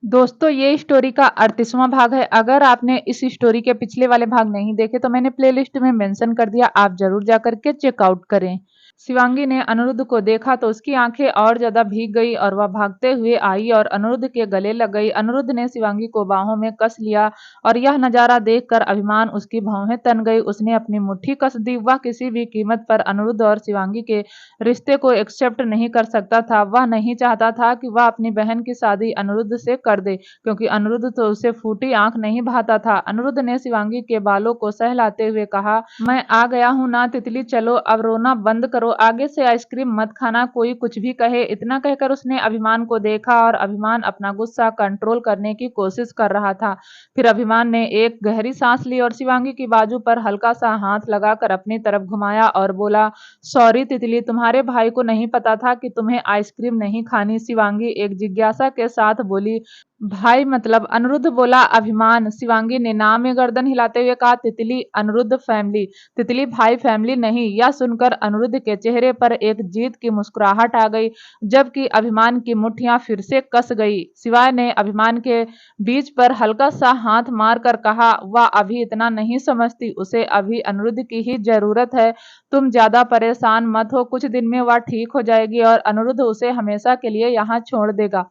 दोस्तों ये स्टोरी का 38वां भाग है। अगर आपने इस स्टोरी के पिछले वाले भाग नहीं देखे तो मैंने प्लेलिस्ट में मेंशन कर दिया, आप जरूर जाकर के चेकआउट करें। शिवांगी ने अनिरुद्ध को देखा तो उसकी आंखें और ज्यादा भीग गई और वह भागते हुए आई और अनिरुद्ध के गले लग गई। अनिरुद्ध ने शिवांगी को बाहों में कस लिया और यह नजारा देखकर अभिमान उसकी भौहें तन गई। उसने अपनी मुट्ठी कस दी। वह किसी भी कीमत पर अनिरुद्ध और शिवांगी के रिश्ते को एक्सेप्ट नहीं कर सकता था। वह नहीं चाहता था कि वह अपनी बहन की शादी अनिरुद्ध से कर दे, क्योंकि अनिरुद्ध तो उसे फूटी आंख नहीं भाता था। अनिरुद्ध ने शिवांगी के बालों को सहलाते हुए कहा, मैं आ गया हूं ना तितली, चलो अब रोना बंद करो, आगे से आइसक्रीम मत खाना, कोई कुछ भी कहे। इतना कहकर उसने अभिमान को देखा और अभिमान अपना गुस्सा कंट्रोल करने की कोशिश कर रहा था। फिर अभिमान ने एक गहरी सांस ली और शिवांगी की बाजू पर हल्का सा हाथ लगाकर अपनी तरफ घुमाया और बोला, सॉरी तितली, तुम्हारे भाई को नहीं पता था कि तुम्हें आइसक्रीम नहीं खानी। शिवांगी एक जिज्ञासा के साथ बोली, भाई मतलब? अनिरुद्ध बोला, अभिमान। शिवांगी ने नाम में गर्दन हिलाते हुए कहा, तितली अनिरुद्ध फैमिली, तितली भाई फैमिली नहीं। यह सुनकर अनिरुद्ध के चेहरे पर एक जीत की मुस्कुराहट आ गई, जबकि अभिमान की मुट्ठियां फिर से कस गई। शिवाय ने अभिमान के बीच पर हल्का सा हाथ मार कर कहा, वह अभी इतना नहीं समझती, उसे अभी अनिरुद्ध की ही जरूरत है। तुम ज्यादा परेशान मत हो, कुछ दिन में वह ठीक हो जाएगी और अनिरुद्ध उसे हमेशा के लिए यहाँ छोड़ देगा।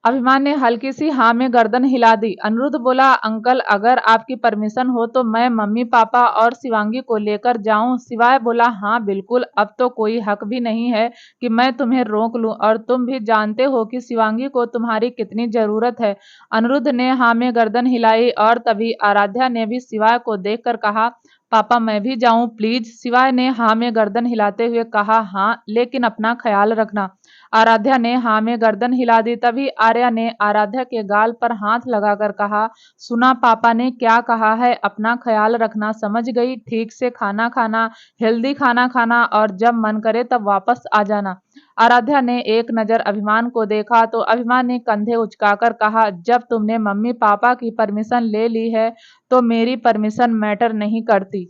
अभिमान ने हल्की सी हाँ में गर्दन हिला दी। अनिरुद्ध बोला, अंकल अगर आपकी परमिशन हो तो मैं मम्मी पापा और शिवांगी को लेकर जाऊं। शिवाय बोला, हाँ बिल्कुल, अब तो कोई हक भी नहीं है कि मैं तुम्हें रोक लूं, और तुम भी जानते हो कि शिवांगी को तुम्हारी कितनी जरूरत है। अनिरुद्ध ने हाँ में गर्दन हिलाई और तभी आराध्या ने भी शिवाय को देखकर कहा, पापा मैं भी जाऊं प्लीज। शिवाय ने हाँ में गर्दन हिलाते हुए कहा, हाँ लेकिन अपना ख्याल रखना। आराध्या ने हाँ में गर्दन हिला दी। तभी आर्या ने आराध्या के गाल पर हाथ लगाकर कहा, सुना पापा ने क्या कहा है, अपना ख्याल रखना, समझ गई? ठीक से खाना खाना, हेल्दी खाना खाना और जब मन करे तब वापस आ जाना। आराध्या ने एक नजर अभिमान को देखा तो अभिमान ने कंधे उचकाकर कहा, जब तुमने मम्मी पापा की परमिशन ले ली है तो मेरी परमिशन मैटर नहीं करती।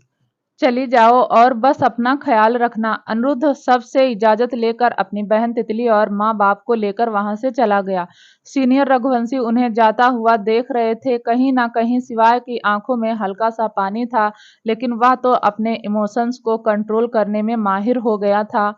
चली जाओ और बस अपना ख्याल रखना। अनिरुद्ध सबसे इजाजत लेकर अपनी बहन तितली और माँ बाप को लेकर वहां से चला गया। सीनियर रघुवंशी उन्हें जाता हुआ देख रहे थे। कहीं ना कहीं शिवाय की आंखों में हल्का सा पानी था, लेकिन वह तो अपने इमोशंस को कंट्रोल करने में माहिर हो गया था।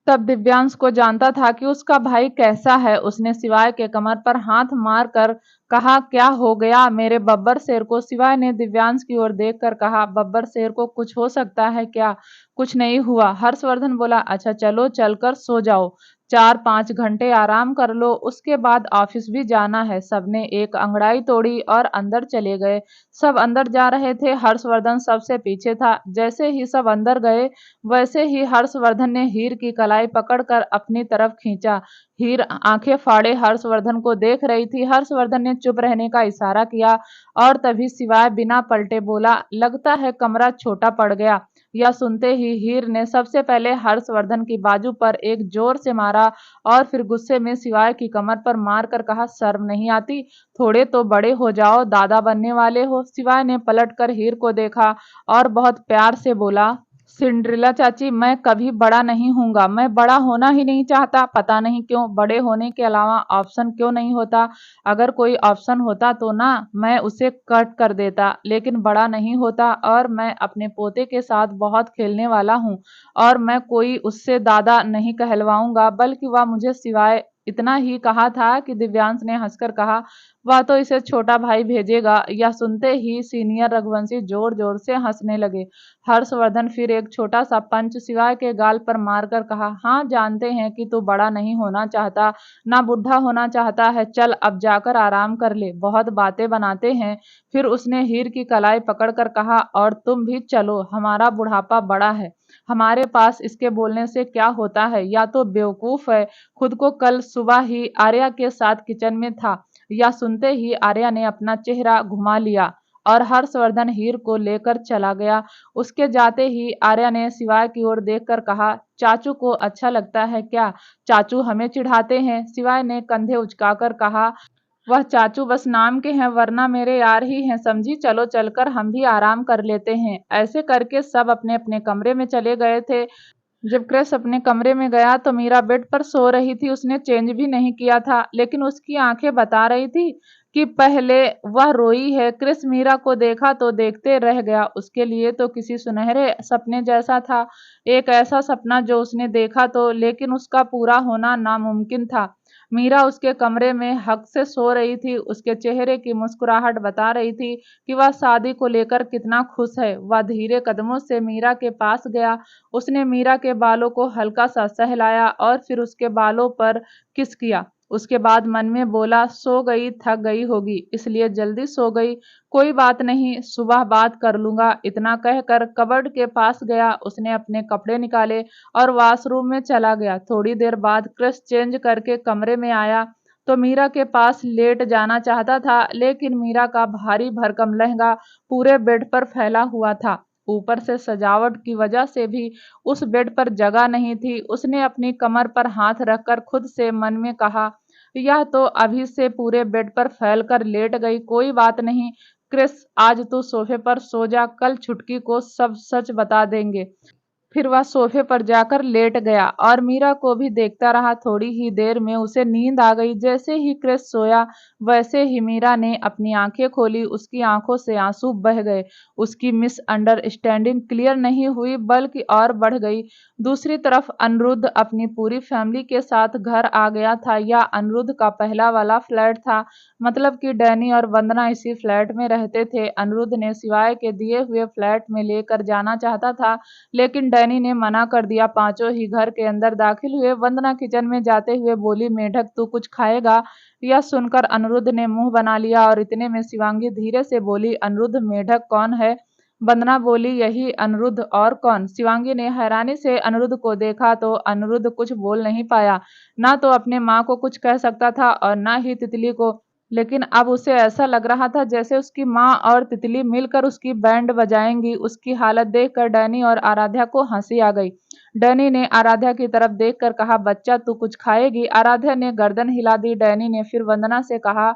तब दिव्यांश को जानता था कि उसका भाई कैसा है। उसने शिवाय के कमर पर हाथ मार कर कहा, क्या हो गया मेरे बब्बर शेर को? शिवाय ने दिव्यांश की ओर देखकर कहा, बब्बर शेर को कुछ हो सकता है क्या? कुछ नहीं हुआ। हर्षवर्धन बोला, अच्छा चलो चलकर सो जाओ, 4-5 घंटे आराम कर लो, उसके बाद ऑफिस भी जाना है। सबने एक अंगड़ाई तोड़ी और अंदर चले गए। सब अंदर जा रहे थे, हर्षवर्धन सबसे पीछे था। जैसे ही सब अंदर गए वैसे ही हर्षवर्धन ने हीर की कलाई पकड़कर अपनी तरफ खींचा। हीर आंखें फाड़े हर्षवर्धन को देख रही थी। हर्षवर्धन ने चुप रहने का इशारा किया और तभी शिवाय बिना पलटे बोला, लगता है कमरा छोटा पड़ गया। यह सुनते ही हीर ने सबसे पहले हर्षवर्धन की बाजू पर एक जोर से मारा और फिर गुस्से में शिवाय की कमर पर मार कर कहा, शर्म नहीं आती? थोड़े तो बड़े हो जाओ, दादा बनने वाले हो। शिवाय ने पलटकर हीर को देखा और बहुत प्यार से बोला, सिंड्रेला चाची, मैं कभी बड़ा नहीं हूँगा, मैं बड़ा होना ही नहीं चाहता। पता नहीं क्यों, बड़े होने के अलावा ऑप्शन क्यों नहीं होता? अगर कोई ऑप्शन होता तो ना मैं उसे कट कर देता, लेकिन बड़ा नहीं होता। और मैं अपने पोते के साथ बहुत खेलने वाला हूँ और मैं कोई उससे दादा नहीं कहलवाऊंगा, बल्कि वह मुझे सिवाय। इतना ही कहा था कि दिव्यांश ने हंसकर कहा, वह तो इसे छोटा भाई भेजेगा। यह सुनते ही सीनियर रघुवंशी जोर जोर से हंसने लगे। हर्षवर्धन फिर एक छोटा सा पंच शिवाय के गाल पर मारकर कहा, हाँ जानते हैं कि तू बड़ा नहीं होना चाहता, ना बुढ़ा होना चाहता है, चल अब जाकर आराम कर ले, बहुत बातें बनाते हैं। फिर उसने हीर की कलाई पकड़कर कहा, और तुम भी चलो, हमारा बुढ़ापा बड़ा है, हमारे पास इसके बोलने से क्या होता है? या तो बेवकूफ है। खुद को कल सुबह ही आर्या के साथ किचन में था। यह सुनते ही आर्या ने अपना चेहरा घुमा लिया और हर्षवर्धन हीर को लेकर चला गया। उसके जाते ही आर्या ने शिवाय की ओर देखकर कहा, चाचू को अच्छा लगता है क्या? चाचू हमें चिढ़ाते हैं। शिवाय ने कंधे उचकाकर कहा, वह चाचू बस नाम के हैं, वरना मेरे यार ही हैं, समझी? चलो चलकर हम भी आराम कर लेते हैं। ऐसे करके सब अपने अपने कमरे में चले गए थे। जब क्रिस अपने कमरे में गया तो मीरा बेड पर सो रही थी। उसने चेंज भी नहीं किया था, लेकिन उसकी आंखें बता रही थी कि पहले वह रोई है। क्रिस मीरा को देखा तो देखते रह गया। उसके लिए तो किसी सुनहरे सपने जैसा था, एक ऐसा सपना जो उसने देखा तो लेकिन उसका पूरा होना नामुमकिन था। मीरा उसके कमरे में हक से सो रही थी। उसके चेहरे की मुस्कुराहट बता रही थी कि वह शादी को लेकर कितना खुश है। वह धीरे कदमों से मीरा के पास गया। उसने मीरा के बालों को हल्का सा सहलाया और फिर उसके बालों पर किस किया। उसके बाद मन में बोला, सो गई, थक गई होगी इसलिए जल्दी सो गई, कोई बात नहीं, सुबह बात कर लूंगा। इतना कहकर कबर्ड के पास गया। उसने अपने कपड़े निकाले और वॉशरूम में चला गया। थोड़ी देर बाद क्रिस चेंज करके कमरे में आया तो मीरा के पास लेट जाना चाहता था, लेकिन मीरा का भारी भरकम लहंगा पूरे बेड पर फैला हुआ था। ऊपर से सजावट की वजह से भी उस बेड पर जगह नहीं थी। उसने अपनी कमर पर हाथ रखकर खुद से मन में कहा, यह तो अभी से पूरे बेड पर फैलकर लेट गई, कोई बात नहीं। क्रिस, आज तू सोफे पर सो जा, कल छुटकी को सब सच बता देंगे। फिर वह सोफे पर जाकर लेट गया और मीरा को भी देखता रहा। थोड़ी ही देर में उसे नींद आ गई। जैसे ही क्रिस सोया, वैसे ही मीरा ने अपनी आंखें खोली। उसकी आंखों से आंसू बह गए। उसकी मिसअंडरस्टैंडिंग क्लियर नहीं हुई बल्कि और बढ़ गई। दूसरी तरफ अनिरुद्ध अपनी पूरी फैमिली के साथ घर आ गया था। यह अनिरुद्ध का पहला वाला फ्लैट था, मतलब कि डैनी और वंदना इसी फ्लैट में रहते थे। अनिरुद्ध ने सिवाय के दिए हुए फ्लैट में लेकर जाना चाहता था, लेकिन डैनी ने मना कर दिया। पांचों ही घर के अंदर दाखिल हुए। वंदना किचन में जाते हुए बोली, मेढक तू कुछ खाएगा? यह सुनकर अनिरुद्ध ने मुंह बना लिया और इतने में शिवांगी धीरे से बोली, अनिरुद्ध, मेढक कौन है? वंदना बोली, यही अनिरुद्ध, और कौन? शिवांगी ने हैरानी से अनिरुद्ध को देखा तो अनिरुद्ध कुछ बोल नहीं पाया। ना तो अपने माँ को कुछ कह सकता था और ना ही तितली को, लेकिन अब उसे ऐसा लग रहा था जैसे उसकी माँ और तितली मिलकर उसकी बैंड बजाएंगी। उसकी हालत देखकर डैनी और आराध्या को हंसी आ गई। डैनी ने आराध्या की तरफ देखकर कहा, बच्चा तू कुछ खाएगी? आराध्या ने गर्दन हिला दी। डैनी ने फिर वंदना से कहा,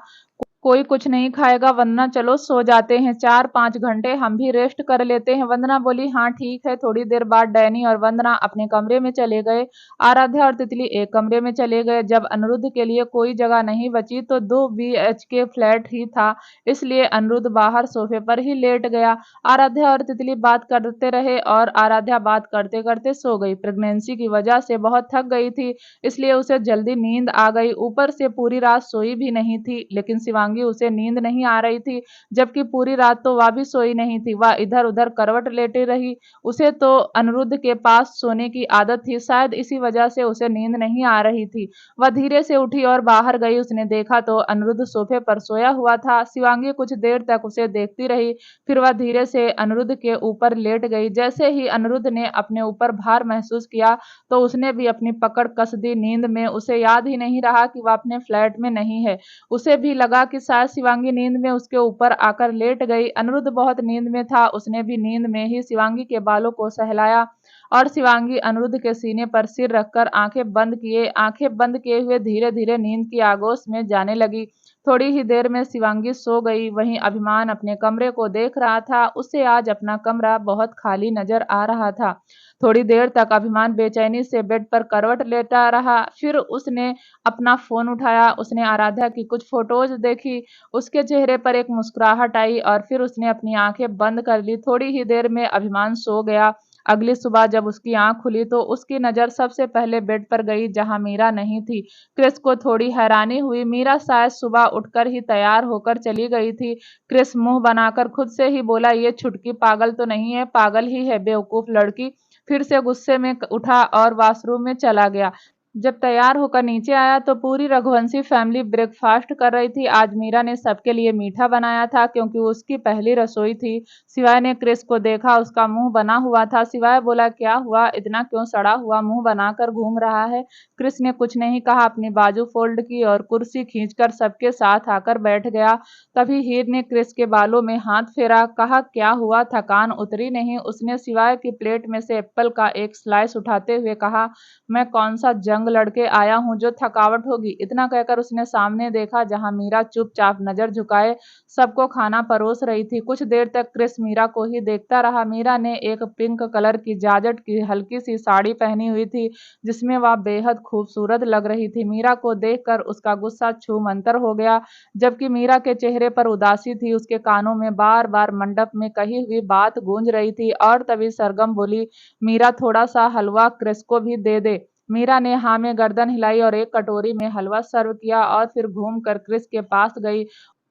कोई कुछ नहीं खाएगा वंदना, चलो सो जाते हैं, 4-5 घंटे हम भी रेस्ट कर लेते हैं। वंदना बोली, हाँ ठीक है। थोड़ी देर बाद डैनी और वंदना अपने कमरे में चले गए। आराध्या और तितली एक कमरे में चले गए। जब अनिरुद्ध के लिए कोई जगह नहीं बची तो 2 BHK फ्लैट ही था, इसलिए अनिरुद्ध बाहर सोफे पर ही लेट गया। आराध्या और तितली बात करते रहे और आराध्या बात करते करते सो गई। प्रेगनेंसी की वजह से बहुत थक गई थी, इसलिए उसे जल्दी नींद आ गई। ऊपर से पूरी रात सोई भी नहीं थी, लेकिन शिवांगी उसे नींद नहीं आ रही थी, जबकि पूरी रात तो वह भी सोई नहीं थी। वह इधर उधर करवट लेटी रही। उसे तो अनिरुद्ध के पास सोने की आदत थी, शायद इसी वजह से उसे नींद नहीं आ रही थी। वह धीरे से उठी और बाहर गई। उसने देखा तो अनिरुद्ध सोफे पर सोया हुआ था। शिवांगी कुछ देर तक उसे देखती रही, फिर वह धीरे से अनिरुद्ध के ऊपर लेट गई। जैसे ही अनिरुद्ध ने अपने ऊपर भार महसूस किया तो उसने भी अपनी पकड़ कस दी। नींद में उसे याद ही नहीं रहा कि वह अपने फ्लैट में नहीं है। उसे भी लगा कि शायद शिवांगी नींद में उसके ऊपर आकर लेट गई। अनिरुद्ध बहुत नींद में था। उसने भी नींद में ही शिवांगी के बालों को सहलाया और शिवांगी अनिरुद्ध के सीने पर सिर रखकर आंखें बंद किए हुए धीरे धीरे नींद की आगोश में जाने लगी। थोड़ी ही देर में शिवांगी सो गई। वहीं अभिमान अपने कमरे को देख रहा था। उसे आज अपना कमरा बहुत खाली नजर आ रहा था। थोड़ी देर तक अभिमान बेचैनी से बेड पर करवट लेटा रहा। फिर उसने अपना फोन उठाया। उसने आराध्या की कुछ फोटोज देखी। उसके चेहरे पर एक मुस्कुराहट आई और फिर उसने अपनी आंखें बंद कर ली। थोड़ी ही देर में अभिमान सो गया। अगली सुबह जब उसकी आंख खुली तो उसकी नजर सबसे पहले बेड पर गई, जहां मीरा नहीं थी। क्रिस को थोड़ी हैरानी हुई। मीरा शायद सुबह उठकर ही तैयार होकर चली गई थी। क्रिस मुंह बनाकर खुद से ही बोला, ये छुटकी पागल तो नहीं है? पागल ही है, बेवकूफ लड़की। फिर से गुस्से में उठा और वॉशरूम में चला गया। जब तैयार होकर नीचे आया तो पूरी रघुवंशी फैमिली ब्रेकफास्ट कर रही थी। आज मीरा ने सबके लिए मीठा बनाया था, क्योंकि उसकी पहली रसोई थी। सिवाय ने क्रिस को देखा। उसका मुंह बना हुआ था। सिवाय बोला, क्या हुआ, इतना क्यों सड़ा हुआ मुंह बनाकर घूम रहा है? क्रिस ने कुछ नहीं कहा, अपनी बाजू फोल्ड की और कुर्सी खींचकर सबके साथ आकर बैठ गया। तभी हीर ने क्रिस के बालों में हाथ फेरा। कहा, क्या हुआ, थकान उतरी नहीं? उसने सिवाय की प्लेट में से एप्पल का एक स्लाइस उठाते हुए कहा, मैं कौन सा जंग तंग लड़के आया हूँ, जो थकावट होगी। इतना कहकर उसने सामने देखा, जहाँ मीरा चुपचाप नजर झुकाए सबको खाना परोस रही थी। कुछ देर तक क्रिस मीरा को ही देखता रहा। मीरा ने एक पिंक कलर की जाजट की हल्की सी साड़ी पहनी हुई थी, जिसमें वह बेहद खूबसूरत लग रही थी। मीरा को देखकर उसका गुस्सा छूमंतर हो गया, जबकि मीरा के चेहरे पर उदासी थी। उसके कानों में बार बार मंडप में कही हुई बात गूंज रही थी। और तभी सरगम बोली, मीरा थोड़ा सा हलवा क्रिस को भी दे दे। मीरा ने हाँ में गर्दन हिलाई और एक कटोरी में हलवा सर्व किया और फिर घूम कर क्रिस के पास गई।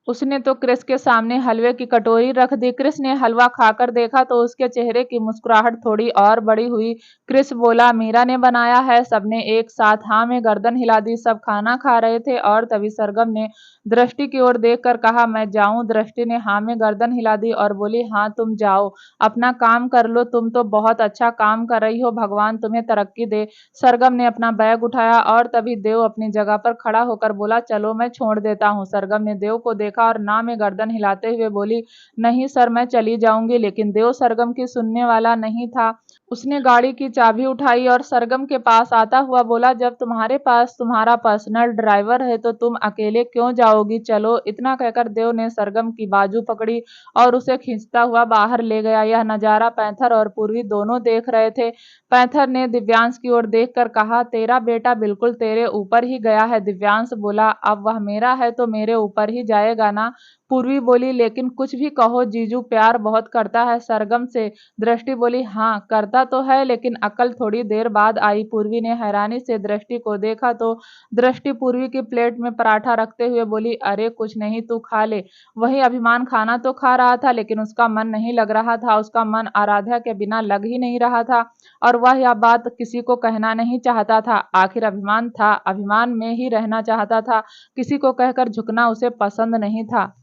उसने तो क्रिस के सामने हलवे की कटोरी रख दी। क्रिस ने हलवा खाकर देखा तो उसके चेहरे की मुस्कुराहट थोड़ी और बड़ी हुई। क्रिस बोला, मीरा ने बनाया है। सबने एक साथ हाँ में गर्दन हिला दी। सब खाना खा रहे थे और तभी सरगम ने दृष्टि की ओर देखकर कहा, मैं जाऊं? दृष्टि ने हाँ में गर्दन हिला दी और बोली, हाँ तुम जाओ, अपना काम कर लो। तुम तो बहुत अच्छा काम कर रही हो, भगवान तुम्हें तरक्की दे। सरगम ने अपना बैग उठाया और तभी देव अपनी जगह पर खड़ा होकर बोला, चलो मैं छोड़ देता हूँ। सरगम ने देव को देखा और ना में गर्दन हिलाते हुए बोली, नहीं सर, मैं चली जाऊंगी। लेकिन देव सरगम की सुनने वाला नहीं था। उसने गाड़ी की चाबी उठाई और सरगम के पास आता हुआ बोला, जब तुम्हारे पास तुम्हारा पर्सनल ड्राइवर है तो तुम अकेले क्यों जाओगी? चलो। इतना कहकर देव ने सरगम की बाजू पकड़ी और उसे खींचता हुआ बाहर ले गया। यह नजारा पैंथर और पूर्वी दोनों देख रहे थे। पैंथर ने दिव्यांश की ओर देखकर कहा, तेरा बेटा बिल्कुल तेरे ऊपर ही गया है। दिव्यांश बोला, अब वह मेरा है तो मेरे ऊपर ही जाएगा ना? पूर्वी बोली, लेकिन कुछ भी कहो, जीजू प्यार बहुत करता है सरगम से। दृष्टि बोली, हाँ करता तो है, लेकिन अकल थोड़ी देर बाद आई। पूर्वी ने हैरानी से दृष्टि को देखा तो दृष्टि पूर्वी की प्लेट में पराठा रखते हुए बोली, अरे कुछ नहीं, तू खा ले। वही अभिमान खाना तो खा रहा था, लेकिन उसका मन नहीं लग रहा था। उसका मन आराध्या के बिना लग ही नहीं रहा था और वह यह बात किसी को कहना नहीं चाहता था। आखिर अभिमान था, अभिमान में ही रहना चाहता था। किसी को कहकर झुकना उसे पसंद नहीं था।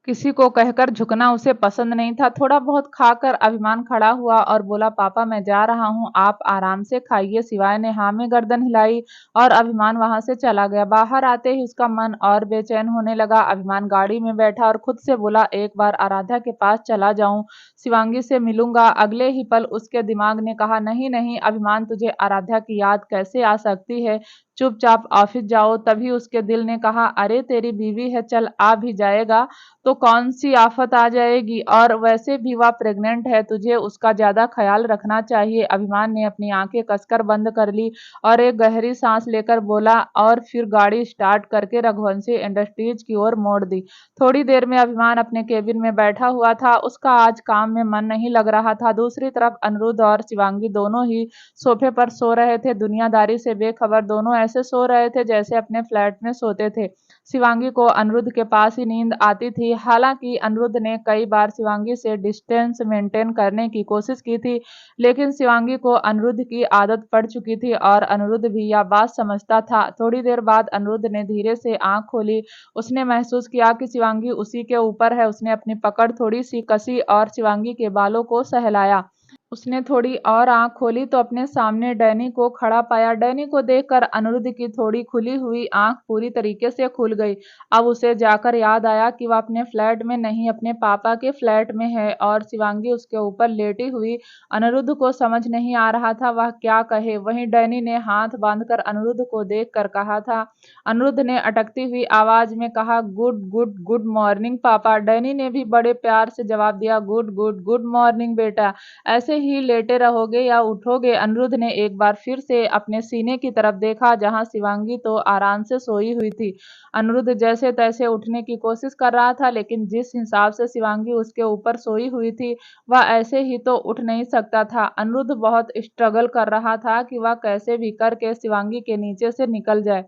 किसी को कहकर झुकना उसे पसंद नहीं था। थोड़ा बहुत खाकर अभिमान खड़ा हुआ और बोला, पापा मैं जा रहा हूँ, आप आराम से खाइए। शिवाय ने हाँ में गर्दन हिलाई और अभिमान वहां से चला गया। बाहर आते ही उसका मन और बेचैन होने लगा। अभिमान गाड़ी में बैठा और खुद से बोला, एक बार आराध्या के पास चला जाऊं, शिवांगी से मिलूंगा। अगले ही पल उसके दिमाग ने कहा, नहीं नहीं अभिमान, तुझे आराध्या की याद कैसे आ सकती है? चुपचाप ऑफिस जाओ। तभी उसके दिल ने कहा, अरे तेरी बीवी है, चल आ भी जाएगा तो कौन सी आफत आ जाएगी? और वैसे भी वह प्रेग्नेंट है, तुझे उसका ज्यादा ख्याल रखना चाहिए। अभिमान ने अपनी आंखें कसकर बंद कर ली और एक गहरी सांस लेकर बोला, और फिर गाड़ी स्टार्ट करके रघुवंशी इंडस्ट्रीज की ओर मोड़ दी। थोड़ी देर में अभिमान अपने केबिन में बैठा हुआ था। उसका आज काम में मन नहीं लग रहा था। दूसरी तरफ अनिरुद्ध और शिवांगी दोनों ही सोफे पर सो रहे थे। दुनियादारी से बेखबर दोनों ऐसे सो रहे थे जैसे अपने फ्लैट में सोते थे। शिवांगी को अनिरुद्ध के पास ही नींद आती थी। हालांकि अनिरुद्ध ने कई बार शिवांगी से डिस्टेंस मेंटेन करने की कोशिश की थी, लेकिन शिवांगी को अनिरुद्ध की आदत पड़ चुकी थी और अनिरुद्ध भी यह बात समझता था। थोड़ी देर बाद अनिरुद्ध ने धीरे से आंख खोली। उसने महसूस किया कि शिवांगी उसी के ऊपर है। उसने अपनी पकड़ थोड़ी सी कसी और शिवांगी के बालों को सहलाया। उसने थोड़ी और आंख खोली तो अपने सामने डैनी को खड़ा पाया। डैनी को देखकर अनिरुद्ध की थोड़ी खुली हुई आंख पूरी तरीके से खुल गई। अब उसे जाकर याद आया कि वह अपने फ्लैट में नहीं, अपने पापा के फ्लैट में है और शिवांगी उसके ऊपर लेटी हुई। अनिरुद्ध को समझ नहीं आ रहा था वह क्या कहे। वहीं डैनी ने हाथ बांधकर अनिरुद्ध को देखकर कहा था। अनिरुद्ध ने अटकती हुई आवाज में कहा, गुड गुड गुड मॉर्निंग पापा। डैनी ने भी बड़े प्यार से जवाब दिया, गुड गुड गुड मॉर्निंग बेटा। ऐसे ही लेटे रहोगे या उठोगे? अनिरुद्ध ने एक बार फिर से अपने सीने की तरफ देखा, जहां शिवांगी तो आराम से सोई हुई थी। अनिरुद्ध जैसे तैसे उठने की कोशिश कर रहा था, लेकिन जिस हिसाब से शिवांगी उसके ऊपर सोई हुई थी, वह ऐसे ही तो उठ नहीं सकता था। अनिरुद्ध बहुत स्ट्रगल कर रहा था कि वह कैसे भी करके शिवांगी के नीचे से निकल जाए,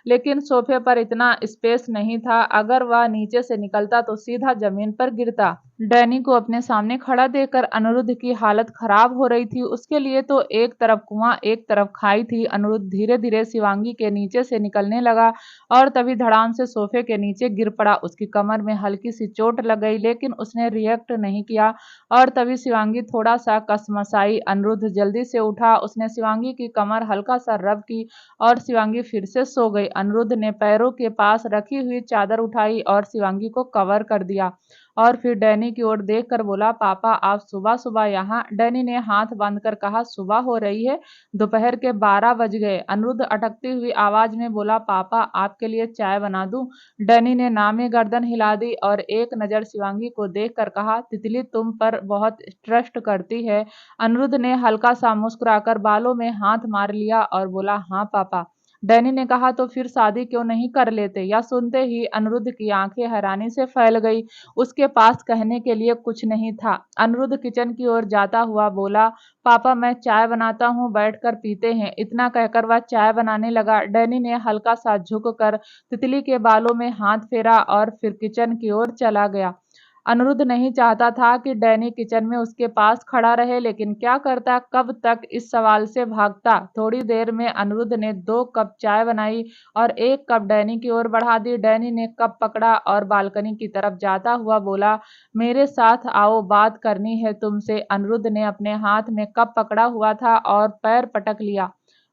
लेकिन सोफे पर इतना स्पेस नहीं था। अगर वह नीचे से निकलता तो सीधा जमीन पर गिरता। डैनी को अपने सामने खड़ा देखकर अनिरुद्ध की हालत खराब हो रही थी। उसके लिए तो एक तरफ कुआं एक तरफ खाई थी। अनिरुद्ध धीरे धीरे शिवांगी के नीचे से निकलने लगा और तभी धड़ाम से सोफे के नीचे गिर पड़ा। उसकी कमर में हल्की सी चोट लग गई, लेकिन उसने रिएक्ट नहीं किया और तभी शिवांगी थोड़ा सा कसमसाई। अनिरुद्ध जल्दी से उठा। उसने शिवांगी की कमर हल्का सा रब की और शिवांगी फिर से सो गई। अनिरुद्ध ने पैरों के पास रखी हुई चादर उठाई और शिवांगी को कवर कर दिया। और फिर डैनी की ओर देखकर बोला, पापा आप सुबह सुबह यहाँ? डैनी ने हाथ बांधकर कहा, सुबह हो रही है? दोपहर के 12 बज गए। अनिरुद्ध अटकती हुई आवाज में बोला, पापा आपके लिए चाय बना दूं? डैनी ने नामे गर्दन हिला दी और एक नजर शिवांगी को देखकर कहा, तितली तुम पर बहुत ट्रस्ट करती है। अनिरुद्ध ने हल्का सा मुस्कुराकर बालों में हाथ मार लिया और बोला, हाँ पापा। डैनी ने कहा, तो फिर शादी क्यों नहीं कर लेते? यह सुनते ही अनिरुद्ध की आंखें हैरानी से फैल गई। उसके पास कहने के लिए कुछ नहीं था। अनिरुद्ध किचन की ओर जाता हुआ बोला, पापा मैं चाय बनाता हूँ, बैठकर पीते हैं। इतना कहकर वह चाय बनाने लगा। डैनी ने हल्का सा झुककर तितली के बालों में हाथ फेरा और फिर किचन की ओर चला गया। अनिरुद्ध नहीं चाहता था कि डैनी किचन में उसके पास खड़ा रहे, लेकिन क्या करता, कब तक इस सवाल से भागता। थोड़ी देर में अनिरुद्ध ने 2 कप चाय बनाई और 1 कप डैनी की ओर बढ़ा दी। डैनी ने कप पकड़ा और बालकनी की तरफ जाता हुआ बोला, मेरे साथ आओ, बात करनी है तुमसे। अनिरुद्ध ने अपने हाथ में कप पकड़ा हुआ था और पैर पटक लिया।